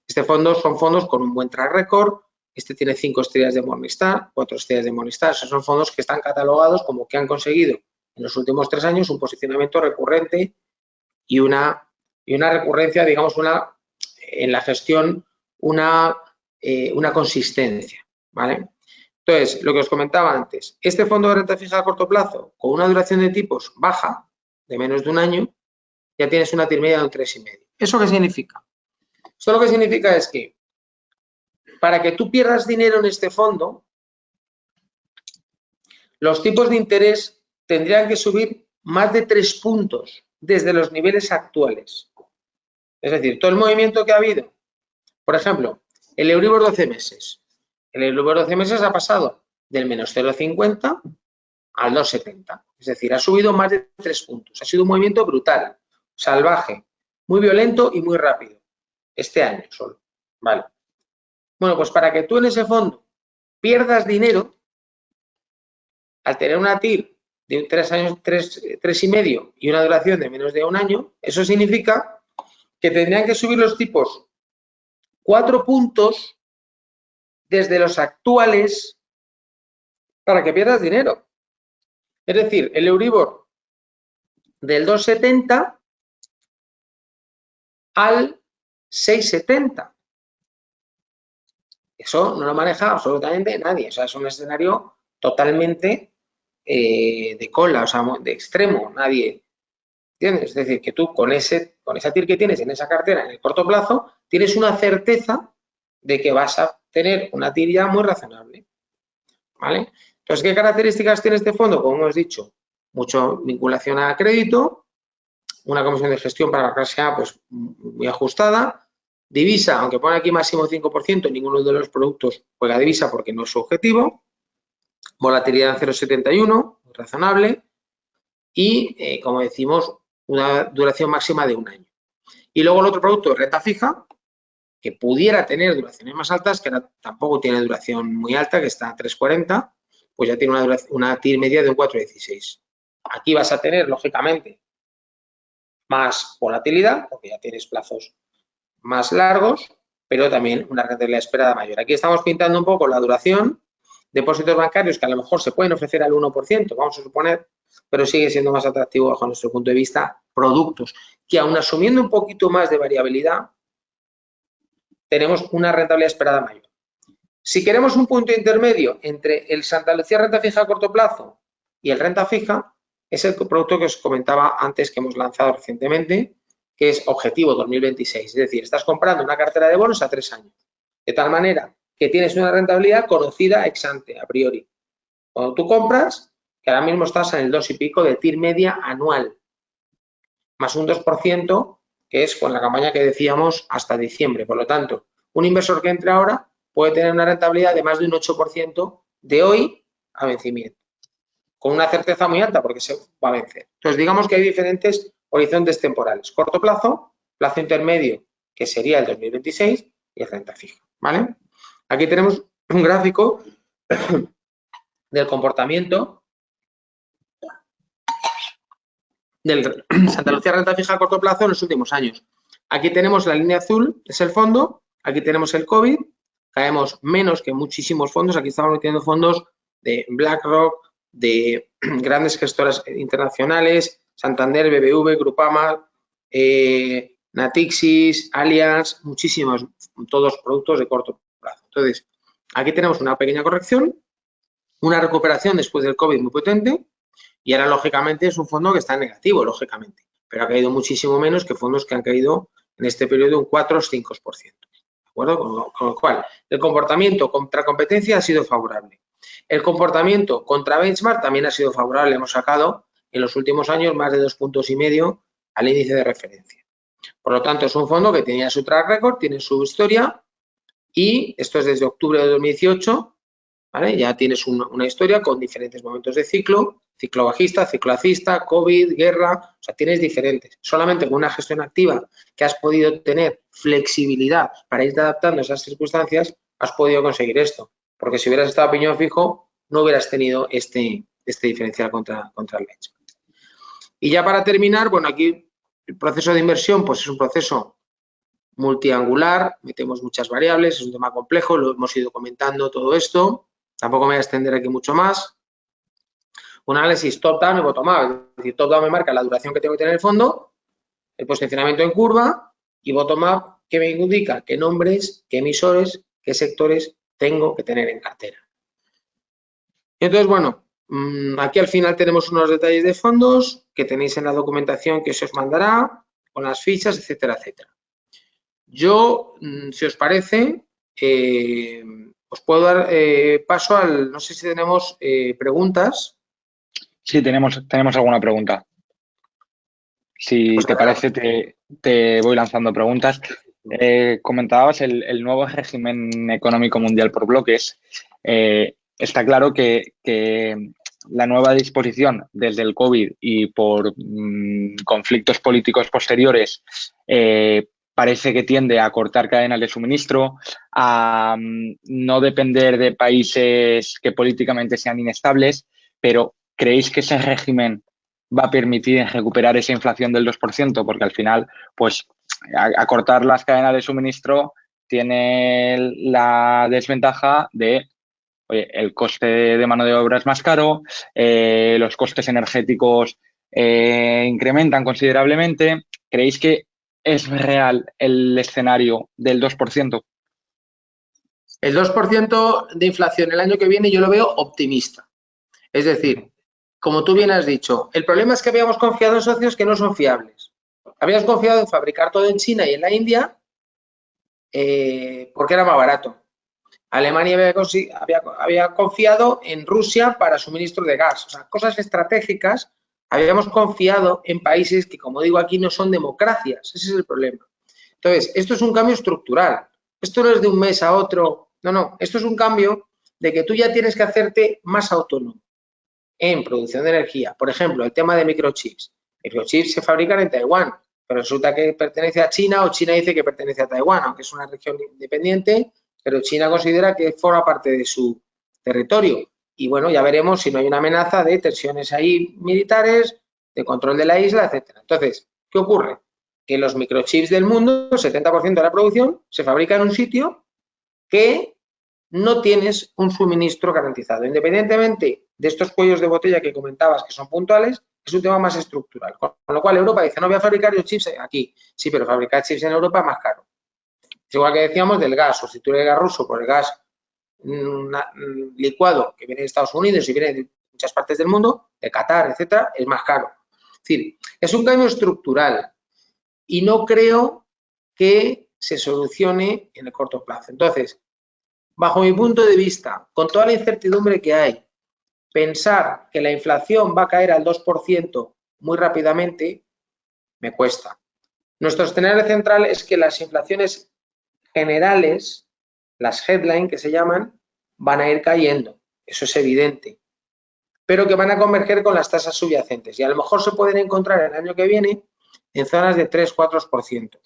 Este fondo son fondos con un buen track record. Este tiene 5 estrellas de Morningstar, 4 estrellas de Morningstar. Esos son fondos que están catalogados como que han conseguido en los últimos 3 años un posicionamiento recurrente y una recurrencia, digamos, en la gestión, una consistencia, ¿vale? Entonces, lo que os comentaba antes, este fondo de renta fija a corto plazo, con una duración de tipos baja, de menos de un año, ya tienes una media de un 3,5. ¿Eso qué significa? Esto lo que significa es que para que tú pierdas dinero en este fondo, los tipos de interés tendrían que subir más de 3 puntos desde los niveles actuales. Es decir, todo el movimiento que ha habido, por ejemplo, el Euribor 12 meses. El Euribor 12 meses ha pasado del menos 0,50 al 2,70. Es decir, ha subido más de 3 puntos. Ha sido un movimiento brutal, salvaje, muy violento y muy rápido. Este año solo. Vale. Bueno, pues para que tú en ese fondo pierdas dinero, al tener una TIR de 3 años, 3,5 y una duración de menos de un año, eso significa que tendrían que subir los tipos 4 puntos desde los actuales para que pierdas dinero. Es decir, el Euribor del 2,70 al 6,70. Eso no lo maneja absolutamente nadie. O sea, es un escenario totalmente de cola, o sea, de extremo. Nadie. ¿Entiendes? Es decir, que tú con esa TIR que tienes en esa cartera en el corto plazo, tienes una certeza de que vas a tener una TIR ya muy razonable. ¿Vale? Entonces, ¿qué características tiene este fondo? Como hemos dicho, mucha vinculación a crédito, una comisión de gestión para la clase A pues muy ajustada, divisa, aunque pone aquí máximo 5%, ninguno de los productos juega divisa porque no es su objetivo, volatilidad en 0,71, muy razonable, y, como decimos, una duración máxima de un año. Y luego el otro producto es renta fija, que pudiera tener duraciones más altas, que tampoco tiene duración muy alta, que está a 3,40, pues ya tiene una TIR media de un 4,16. Aquí vas a tener, lógicamente, más volatilidad, porque ya tienes plazos más largos, pero también una rentabilidad esperada mayor. Aquí estamos pintando un poco la duración, depósitos bancarios que a lo mejor se pueden ofrecer al 1%, vamos a suponer, pero sigue siendo más atractivo bajo nuestro punto de vista productos que, aun asumiendo un poquito más de variabilidad, tenemos una rentabilidad esperada mayor. Si queremos un punto intermedio entre el Santa Lucía renta fija a corto plazo y el renta fija, es el producto que os comentaba antes que hemos lanzado recientemente, que es Objetivo 2026. Es decir, estás comprando una cartera de bonos a 3 años, de tal manera que tienes una rentabilidad conocida ex ante, a priori. Cuando tú compras, que ahora mismo estás en el 2 y pico de TIR media anual, más un 2%, que es con la campaña que decíamos hasta diciembre. Por lo tanto, un inversor que entre ahora puede tener una rentabilidad de más de un 8% de hoy a vencimiento, con una certeza muy alta porque se va a vencer. Entonces, digamos que hay diferentes horizontes temporales. Corto plazo, plazo intermedio, que sería el 2026, y renta fija. ¿Vale? Aquí tenemos un gráfico del comportamiento del Santa Lucía renta fija a corto plazo en los últimos años. Aquí tenemos la línea azul, es el fondo, aquí tenemos el COVID, caemos menos que muchísimos fondos, aquí estamos metiendo fondos de BlackRock, de grandes gestoras internacionales, Santander, BBV, Grupama, Natixis, Allianz, muchísimos, todos productos de corto plazo. Entonces, aquí tenemos una pequeña corrección, una recuperación después del COVID muy potente, y ahora, lógicamente, es un fondo que está en negativo, lógicamente, pero ha caído muchísimo menos que fondos que han caído en este periodo un 4 o 5%. ¿De acuerdo? Con lo cual, el comportamiento contra competencia ha sido favorable. El comportamiento contra benchmark también ha sido favorable. Hemos sacado en los últimos años más de 2,5 puntos al índice de referencia. Por lo tanto, es un fondo que tenía su track record, tiene su historia, y esto es desde octubre de 2018. ¿Vale? Ya tienes una historia con diferentes momentos de ciclo bajista, ciclo alcista, COVID, guerra, o sea, tienes diferentes. Solamente con una gestión activa que has podido tener flexibilidad para irte adaptando a esas circunstancias, has podido conseguir esto. Porque si hubieras estado a piñón fijo, no hubieras tenido este diferencial contra el benchmark. Y ya para terminar, bueno, aquí el proceso de inversión pues es un proceso multiangular, metemos muchas variables, es un tema complejo, lo hemos ido comentando todo esto. Tampoco me voy a extender aquí mucho más. Un análisis top-down y bottom-up. Es decir, top-down me marca la duración que tengo que tener en el fondo, el posicionamiento en curva, y bottom-up que me indica qué nombres, qué emisores, qué sectores tengo que tener en cartera. Entonces, bueno, aquí al final tenemos unos detalles de fondos que tenéis en la documentación que se os mandará, con las fichas, etcétera, etcétera. Yo, si os parece, os puedo dar paso al, no sé si tenemos preguntas. Sí, tenemos alguna pregunta. Si Pues te parece, te voy lanzando preguntas. Comentabas el nuevo régimen económico mundial por bloques. Está claro que la nueva disposición desde el COVID y por conflictos políticos posteriores parece que tiende a cortar cadenas de suministro, a no depender de países que políticamente sean inestables, pero ¿creéis que ese régimen va a permitir recuperar esa inflación del 2%? Porque al final, pues, acortar las cadenas de suministro tiene la desventaja de, oye, el coste de mano de obra es más caro, los costes energéticos incrementan considerablemente. ¿Creéis que es real el escenario del 2%? El 2% de inflación el año que viene yo lo veo optimista. Es decir, como tú bien has dicho, el problema es que habíamos confiado en socios que no son fiables. Habíamos confiado en fabricar todo en China y en la India porque era más barato. Alemania había confiado en Rusia para suministro de gas. O sea, cosas estratégicas. Habíamos confiado en países que, como digo aquí, no son democracias. Ese es el problema. Entonces, esto es un cambio estructural. Esto no es de un mes a otro. No, no. Esto es un cambio de que tú ya tienes que hacerte más autónomo en producción de energía. Por ejemplo, el tema de microchips. Microchips se fabrican en Taiwán, pero resulta que pertenece a China o China dice que pertenece a Taiwán, aunque es una región independiente, pero China considera que forma parte de su territorio. Y bueno, ya veremos si no hay una amenaza de tensiones ahí militares, de control de la isla, etcétera. Entonces, ¿qué ocurre? Que los microchips del mundo, el 70% de la producción, se fabrica en un sitio que no tienes un suministro garantizado. Independientemente de estos cuellos de botella que comentabas que son puntuales, es un tema más estructural. Con lo cual Europa dice, no voy a fabricar yo chips aquí. Sí, pero fabricar chips en Europa es más caro. Es igual que decíamos del gas, sustituir el gas ruso por el gas licuado que viene de Estados Unidos y viene de muchas partes del mundo, de Qatar, etcétera, es más caro. Es decir, es un cambio estructural y no creo que se solucione en el corto plazo. Entonces, bajo mi punto de vista, con toda la incertidumbre que hay, pensar que la inflación va a caer al 2% muy rápidamente me cuesta. Nuestro escenario central es que las inflaciones generales, las headline que se llaman, van a ir cayendo. Eso es evidente. Pero que van a converger con las tasas subyacentes y a lo mejor se pueden encontrar el año que viene en zonas de 3-4%.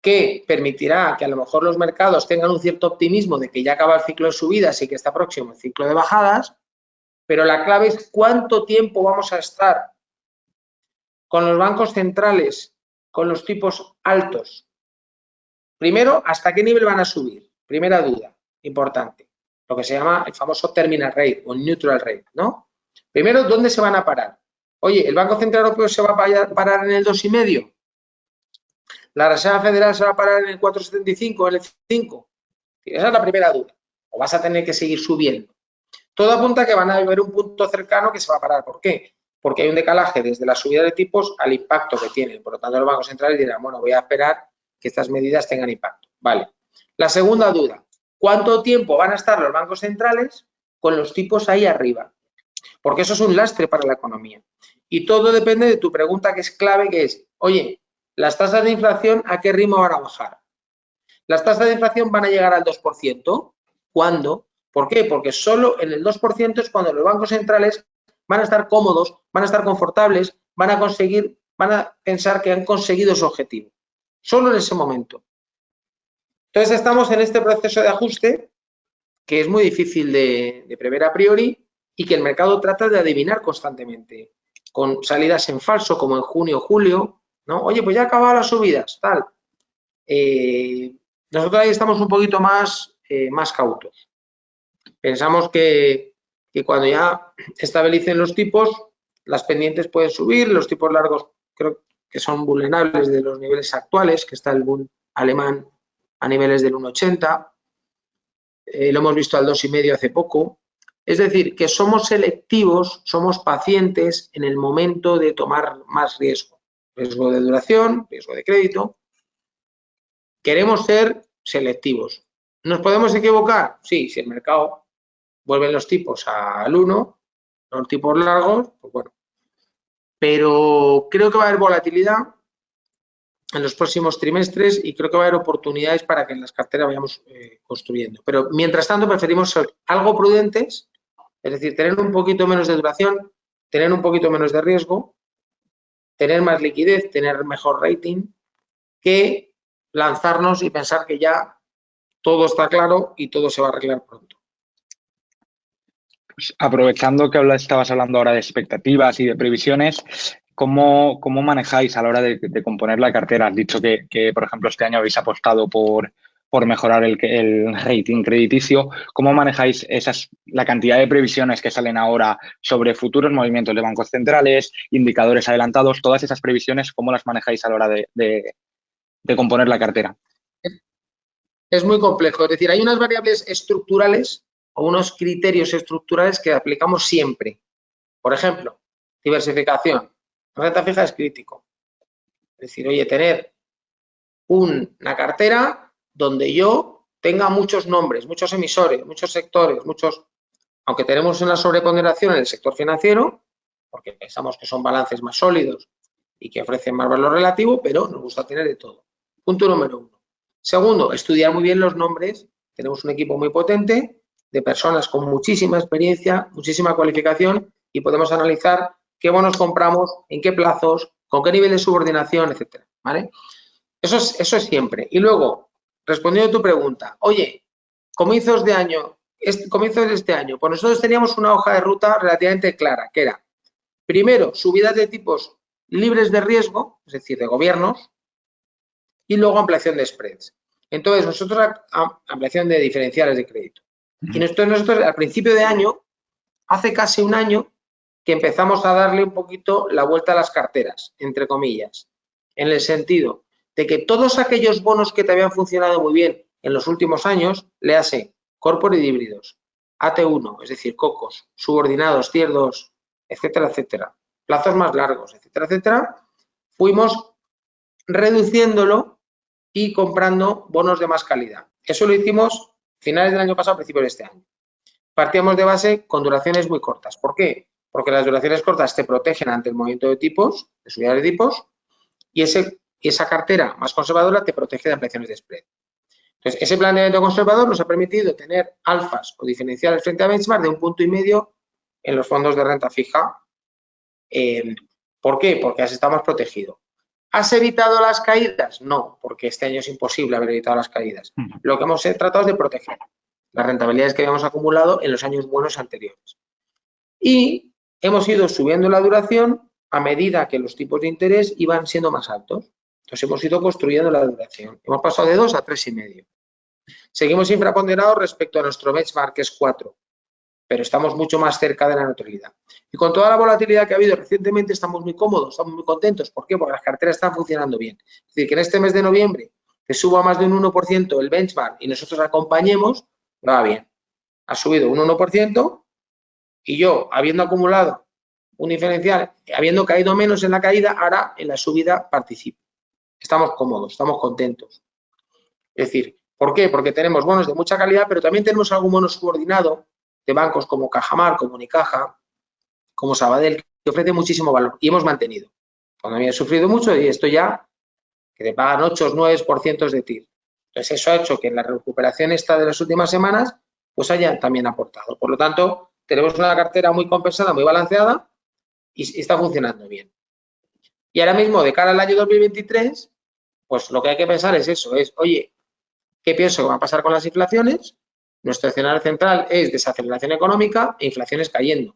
Que permitirá que a lo mejor los mercados tengan un cierto optimismo de que ya acaba el ciclo de subidas y que está próximo el ciclo de bajadas, pero la clave es cuánto tiempo vamos a estar con los bancos centrales con los tipos altos. Primero, ¿hasta qué nivel van a subir? Primera duda, importante. Lo que se llama el famoso terminal rate o neutral rate, ¿no? Primero, ¿dónde se van a parar? Oye, ¿el Banco Central Europeo se va a parar en el 2,5? ¿La Reserva Federal se va a parar en el 4,75 o en el 5? Esa es la primera duda. O vas a tener que seguir subiendo. Todo apunta a que van a haber un punto cercano que se va a parar. ¿Por qué? Porque hay un decalaje desde la subida de tipos al impacto que tienen. Por lo tanto, los bancos centrales dirán, bueno, voy a esperar que estas medidas tengan impacto. Vale. La segunda duda, ¿cuánto tiempo van a estar los bancos centrales con los tipos ahí arriba? Porque eso es un lastre para la economía. Y todo depende de tu pregunta que es clave, que es, oye, ¿las tasas de inflación a qué ritmo van a bajar? ¿Las tasas de inflación van a llegar al 2%? ¿Cuándo? ¿Por qué? Porque solo en el 2% es cuando los bancos centrales van a estar cómodos, van a estar confortables, van a pensar que han conseguido su objetivo. Solo en ese momento. Entonces estamos en este proceso de ajuste que es muy difícil de prever a priori y que el mercado trata de adivinar constantemente, con salidas en falso como en junio o julio, ¿no? Oye, pues ya acabaron las subidas, tal. Nosotros ahí estamos un poquito más cautos. Pensamos que cuando ya estabilicen los tipos, las pendientes pueden subir, los tipos largos creo que son vulnerables de los niveles actuales, que está el boom alemán a niveles del 1,80, lo hemos visto al 2,5 hace poco. Es decir, que somos selectivos, somos pacientes en el momento de tomar más riesgo. Riesgo de duración, riesgo de crédito. Queremos ser selectivos. ¿Nos podemos equivocar? Sí, si el mercado vuelven los tipos al 1, los tipos largos, pues bueno. Pero creo que va a haber volatilidad en los próximos trimestres y creo que va a haber oportunidades para que en las carteras vayamos construyendo. Pero mientras tanto preferimos ser algo prudentes, es decir, tener un poquito menos de duración, tener un poquito menos de riesgo, tener más liquidez, tener mejor rating, que lanzarnos y pensar que ya todo está claro y todo se va a arreglar pronto. Pues aprovechando que estabas hablando ahora de expectativas y de previsiones, ¿cómo manejáis a la hora de componer la cartera? Has dicho que, por ejemplo, este año habéis apostado por mejorar el rating crediticio. ¿Cómo manejáis la cantidad de previsiones que salen ahora sobre futuros movimientos de bancos centrales, indicadores adelantados, todas esas previsiones, cómo las manejáis a la hora de componer la cartera? Es muy complejo, es decir, hay unas variables estructurales o unos criterios estructurales que aplicamos siempre. Por ejemplo, diversificación. Renta fija es crítico. Es decir, oye, tener una cartera donde yo tenga muchos nombres, muchos emisores, muchos sectores, aunque tenemos una sobreponderación en el sector financiero, porque pensamos que son balances más sólidos y que ofrecen más valor relativo, pero nos gusta tener de todo. Punto número 1. Segundo, estudiar muy bien los nombres. Tenemos un equipo muy potente de personas con muchísima experiencia, muchísima cualificación y podemos analizar qué bonos compramos, en qué plazos, con qué nivel de subordinación, etcétera, ¿vale? Eso es siempre. Y luego, respondiendo a tu pregunta, oye, comienzos de este año, pues nosotros teníamos una hoja de ruta relativamente clara, que era, primero, subidas de tipos libres de riesgo, es decir, de gobiernos, y luego ampliación de spreads. Entonces, nosotros, ampliación de diferenciales de crédito. Y nosotros al principio de año, hace casi un año, que empezamos a darle un poquito la vuelta a las carteras, entre comillas, en el sentido de que todos aquellos bonos que te habían funcionado muy bien en los últimos años, le hace corporate híbridos, AT1, es decir, cocos, subordinados, tier 2, etcétera, etcétera, plazos más largos, etcétera, etcétera, fuimos reduciéndolo y comprando bonos de más calidad. Eso lo hicimos finales del año pasado, principios de este año. Partíamos de base con duraciones muy cortas. ¿Por qué? Porque las duraciones cortas te protegen ante el movimiento de tipos, de subida de tipos, y esa cartera más conservadora te protege de ampliaciones de spread. Entonces, ese planteamiento conservador nos ha permitido tener alfas o diferenciales frente a benchmark de 1,5 puntos en los fondos de renta fija. ¿Por qué? Porque así estamos protegidos. ¿Has evitado las caídas? No, porque este año es imposible haber evitado las caídas. Lo que hemos tratado es de proteger las rentabilidades que habíamos acumulado en los años buenos anteriores. Y hemos ido subiendo la duración a medida que los tipos de interés iban siendo más altos. Entonces hemos ido construyendo la duración. Hemos pasado de 2 a 3,5. Seguimos infraponderados respecto a nuestro benchmark, que es 4, pero estamos mucho más cerca de la neutralidad. Y con toda la volatilidad que ha habido recientemente estamos muy cómodos, estamos muy contentos. ¿Por qué? Porque las carteras están funcionando bien. Es decir, que en este mes de noviembre que suba más de un 1% el benchmark y nosotros acompañemos, va bien. Ha subido un 1% y yo, habiendo acumulado un diferencial, habiendo caído menos en la caída, ahora en la subida participo. Estamos cómodos, estamos contentos. Es decir, ¿por qué? Porque tenemos bonos de mucha calidad, pero también tenemos algún bono subordinado de bancos como Cajamar, como Unicaja, como Sabadell, que ofrece muchísimo valor y hemos mantenido. Cuando había sufrido mucho y esto ya, que te pagan 8 o 9% de TIR. Entonces, eso ha hecho que en la recuperación esta de las últimas semanas, pues hayan también aportado. Por lo tanto, tenemos una cartera muy compensada, muy balanceada y está funcionando bien. Y ahora mismo, de cara al año 2023, pues lo que hay que pensar es eso, oye, ¿qué pienso que va a pasar con las inflaciones? Nuestro escenario central es desaceleración económica e inflaciones cayendo,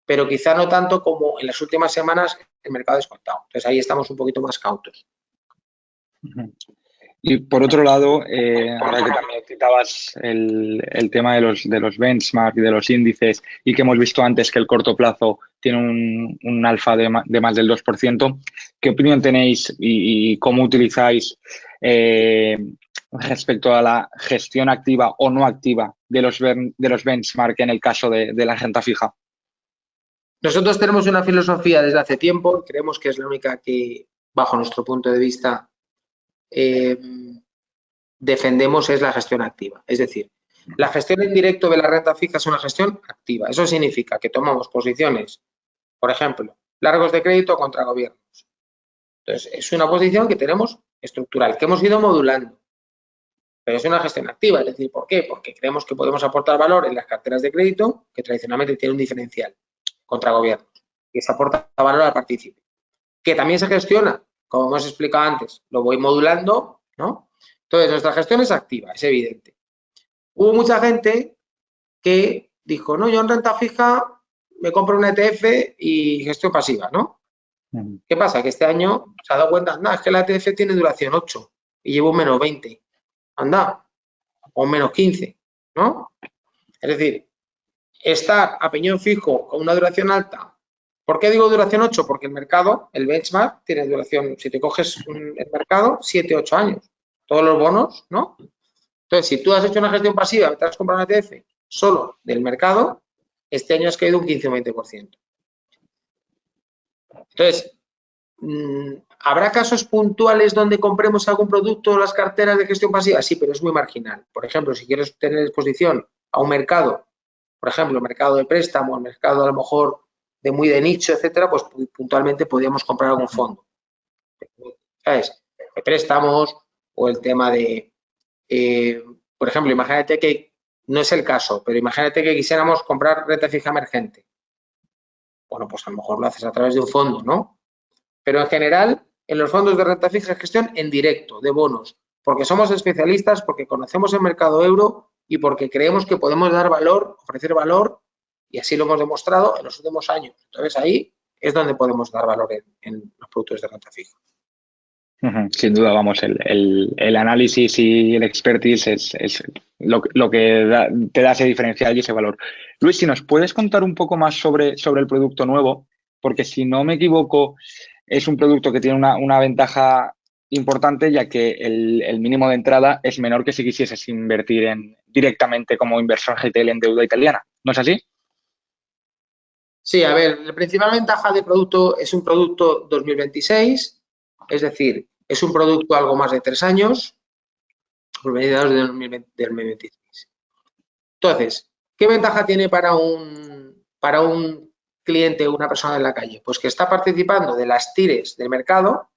pero quizá no tanto como en las últimas semanas el mercado ha descontado. Entonces, ahí estamos un poquito más cautos. Y por otro lado, ahora que también citabas el tema de los benchmark y de los índices y que hemos visto antes que el corto plazo tiene un alfa de más del 2%, ¿qué opinión tenéis y cómo utilizáis respecto a la gestión activa o no activa de los benchmark en el caso de la renta fija? Nosotros tenemos una filosofía desde hace tiempo, creemos que es la única que, bajo nuestro punto de vista, defendemos es la gestión activa. Es decir, la gestión en directo de la renta fija es una gestión activa. Eso significa que tomamos posiciones, por ejemplo, largos de crédito contra gobiernos. Entonces, es una posición que tenemos estructural, que hemos ido modulando. Pero es una gestión activa, es decir, ¿por qué? Porque creemos que podemos aportar valor en las carteras de crédito, que tradicionalmente tienen un diferencial contra gobiernos, y se aporta valor al partícipe. Que también se gestiona, como hemos explicado antes, lo voy modulando, ¿no? Entonces, nuestra gestión es activa, es evidente. Hubo mucha gente que dijo, no, yo en renta fija me compro un ETF y gestión pasiva, ¿no? ¿Qué pasa? Que este año se ha dado cuenta, es que la ETF tiene duración 8 y llevo un menos 20. Anda, o un menos 15, ¿no? Es decir, estar a peñón fijo con una duración alta. ¿Por qué digo duración 8? Porque el mercado, el benchmark, tiene duración, si te coges el mercado, 7, 8 años. Todos los bonos, ¿no? Entonces, si tú has hecho una gestión pasiva, te has comprado una ETF solo del mercado, este año has caído un 15 o 20%. Entonces, ¿habrá casos puntuales donde compremos algún producto o las carteras de gestión pasiva? Sí, pero es muy marginal. Por ejemplo, si quieres tener exposición a un mercado, por ejemplo, el mercado de préstamo, el mercado a lo mejor de muy de nicho, etcétera, pues puntualmente podríamos comprar algún fondo. ¿Sabes? De préstamos o el tema de, por ejemplo, imagínate que, no es el caso, pero imagínate que quisiéramos comprar renta fija emergente. Bueno, pues a lo mejor lo haces a través de un fondo, ¿no? Pero en general, en los fondos de renta fija es gestión en directo, de bonos, porque somos especialistas, porque conocemos el mercado euro y porque creemos que podemos dar valor, ofrecer valor, y así lo hemos demostrado en los últimos años. Entonces, ahí es donde podemos dar valor en los productos de renta fija. Sin duda, vamos, el análisis y el expertise es lo que te da ese diferencial y ese valor. Luis, si nos puedes contar un poco más sobre el producto nuevo, porque si no me equivoco, es un producto que tiene una ventaja importante, ya que el mínimo de entrada es menor que si quisieses invertir directamente como inversor retail en deuda italiana. ¿No es así? Sí, a ver, la principal ventaja del producto es un producto 2026, es decir, es un producto algo más de 3 años, por mediados del 2026. Entonces, ¿qué ventaja tiene para un cliente o una persona en la calle? Pues que está participando de las tires del mercado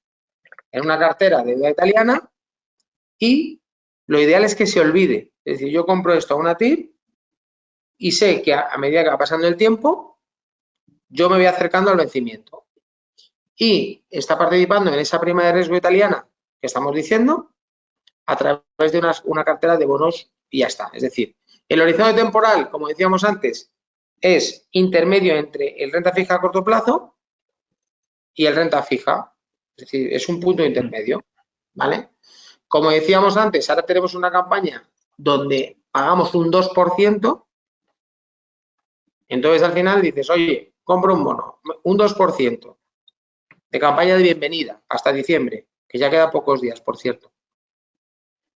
en una cartera de deuda italiana y lo ideal es que se olvide. Es decir, yo compro esto a una TIR y sé que a medida que va pasando el tiempo, yo me voy acercando al vencimiento. Y está participando en esa prima de riesgo italiana que estamos diciendo a través de una cartera de bonos y ya está. Es decir, el horizonte temporal, como decíamos antes, es intermedio entre el renta fija a corto plazo y el renta fija. Es decir, es un punto intermedio, ¿vale? Como decíamos antes, ahora tenemos una campaña donde pagamos un 2%, entonces al final dices, oye, compro un bono, un 2% de campaña de bienvenida hasta diciembre, que ya queda pocos días, por cierto.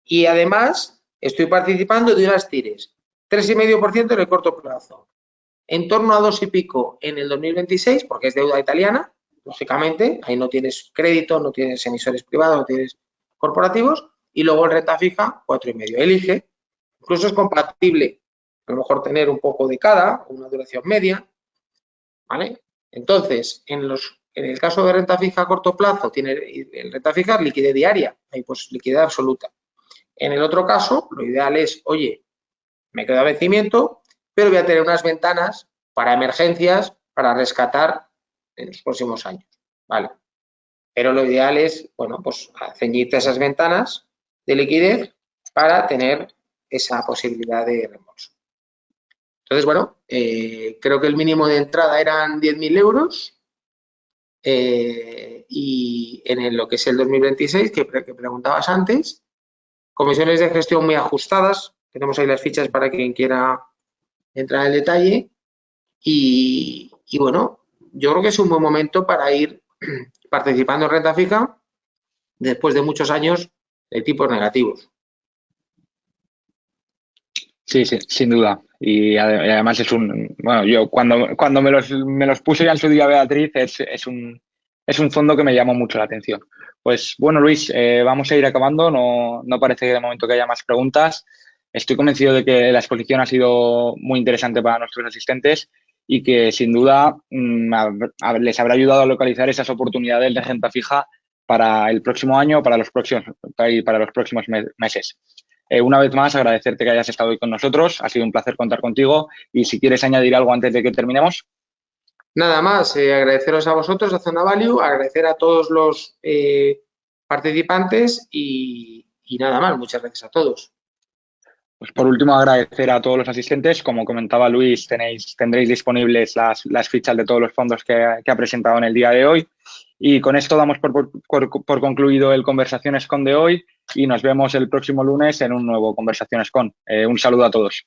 Y además estoy participando de unas tires, 3,5% en el corto plazo, en torno a 2 y pico en el 2026, porque es deuda italiana, lógicamente, ahí no tienes crédito, no tienes emisores privados, no tienes corporativos, y luego en renta fija, 4,5. Elige, incluso es compatible, a lo mejor tener un poco de cada, una duración media, ¿vale? Entonces, en el caso de renta fija a corto plazo, tiene el renta fija liquidez diaria, hay pues liquidez absoluta. En el otro caso, lo ideal es, oye, me quedo a vencimiento, pero voy a tener unas ventanas para emergencias, para rescatar en los próximos años, ¿vale? Pero lo ideal es, bueno, pues ceñirte a esas ventanas de liquidez para tener esa posibilidad de reembolso. Entonces, bueno, creo que el mínimo de entrada eran 10.000 euros y en lo que es el 2026, que preguntabas antes, comisiones de gestión muy ajustadas. Tenemos ahí las fichas para quien quiera entrar en detalle. Y bueno, yo creo que es un buen momento para ir participando en renta fija después de muchos años de tipos negativos. Sí, sí, sin duda. Y además bueno, yo cuando me los puse ya en su día Beatriz, es un fondo que me llamó mucho la atención. Pues bueno, Luis, vamos a ir acabando. No parece que de momento que haya más preguntas. Estoy convencido de que la exposición ha sido muy interesante para nuestros asistentes y que sin duda les habrá ayudado a localizar esas oportunidades de renta fija para el próximo año, para los próximos meses. Una vez más, agradecerte que hayas estado hoy con nosotros. Ha sido un placer contar contigo. Y si quieres añadir algo antes de que terminemos. Nada más, agradeceros a vosotros, a Zona Value, agradecer a todos los participantes y nada más. Muchas gracias a todos. Pues por último, agradecer a todos los asistentes. Como comentaba Luis, tendréis disponibles las fichas de todos los fondos que ha presentado en el día de hoy. Y con esto damos por concluido el Conversaciones con de hoy y nos vemos el próximo lunes en un nuevo Conversaciones con. Un saludo a todos.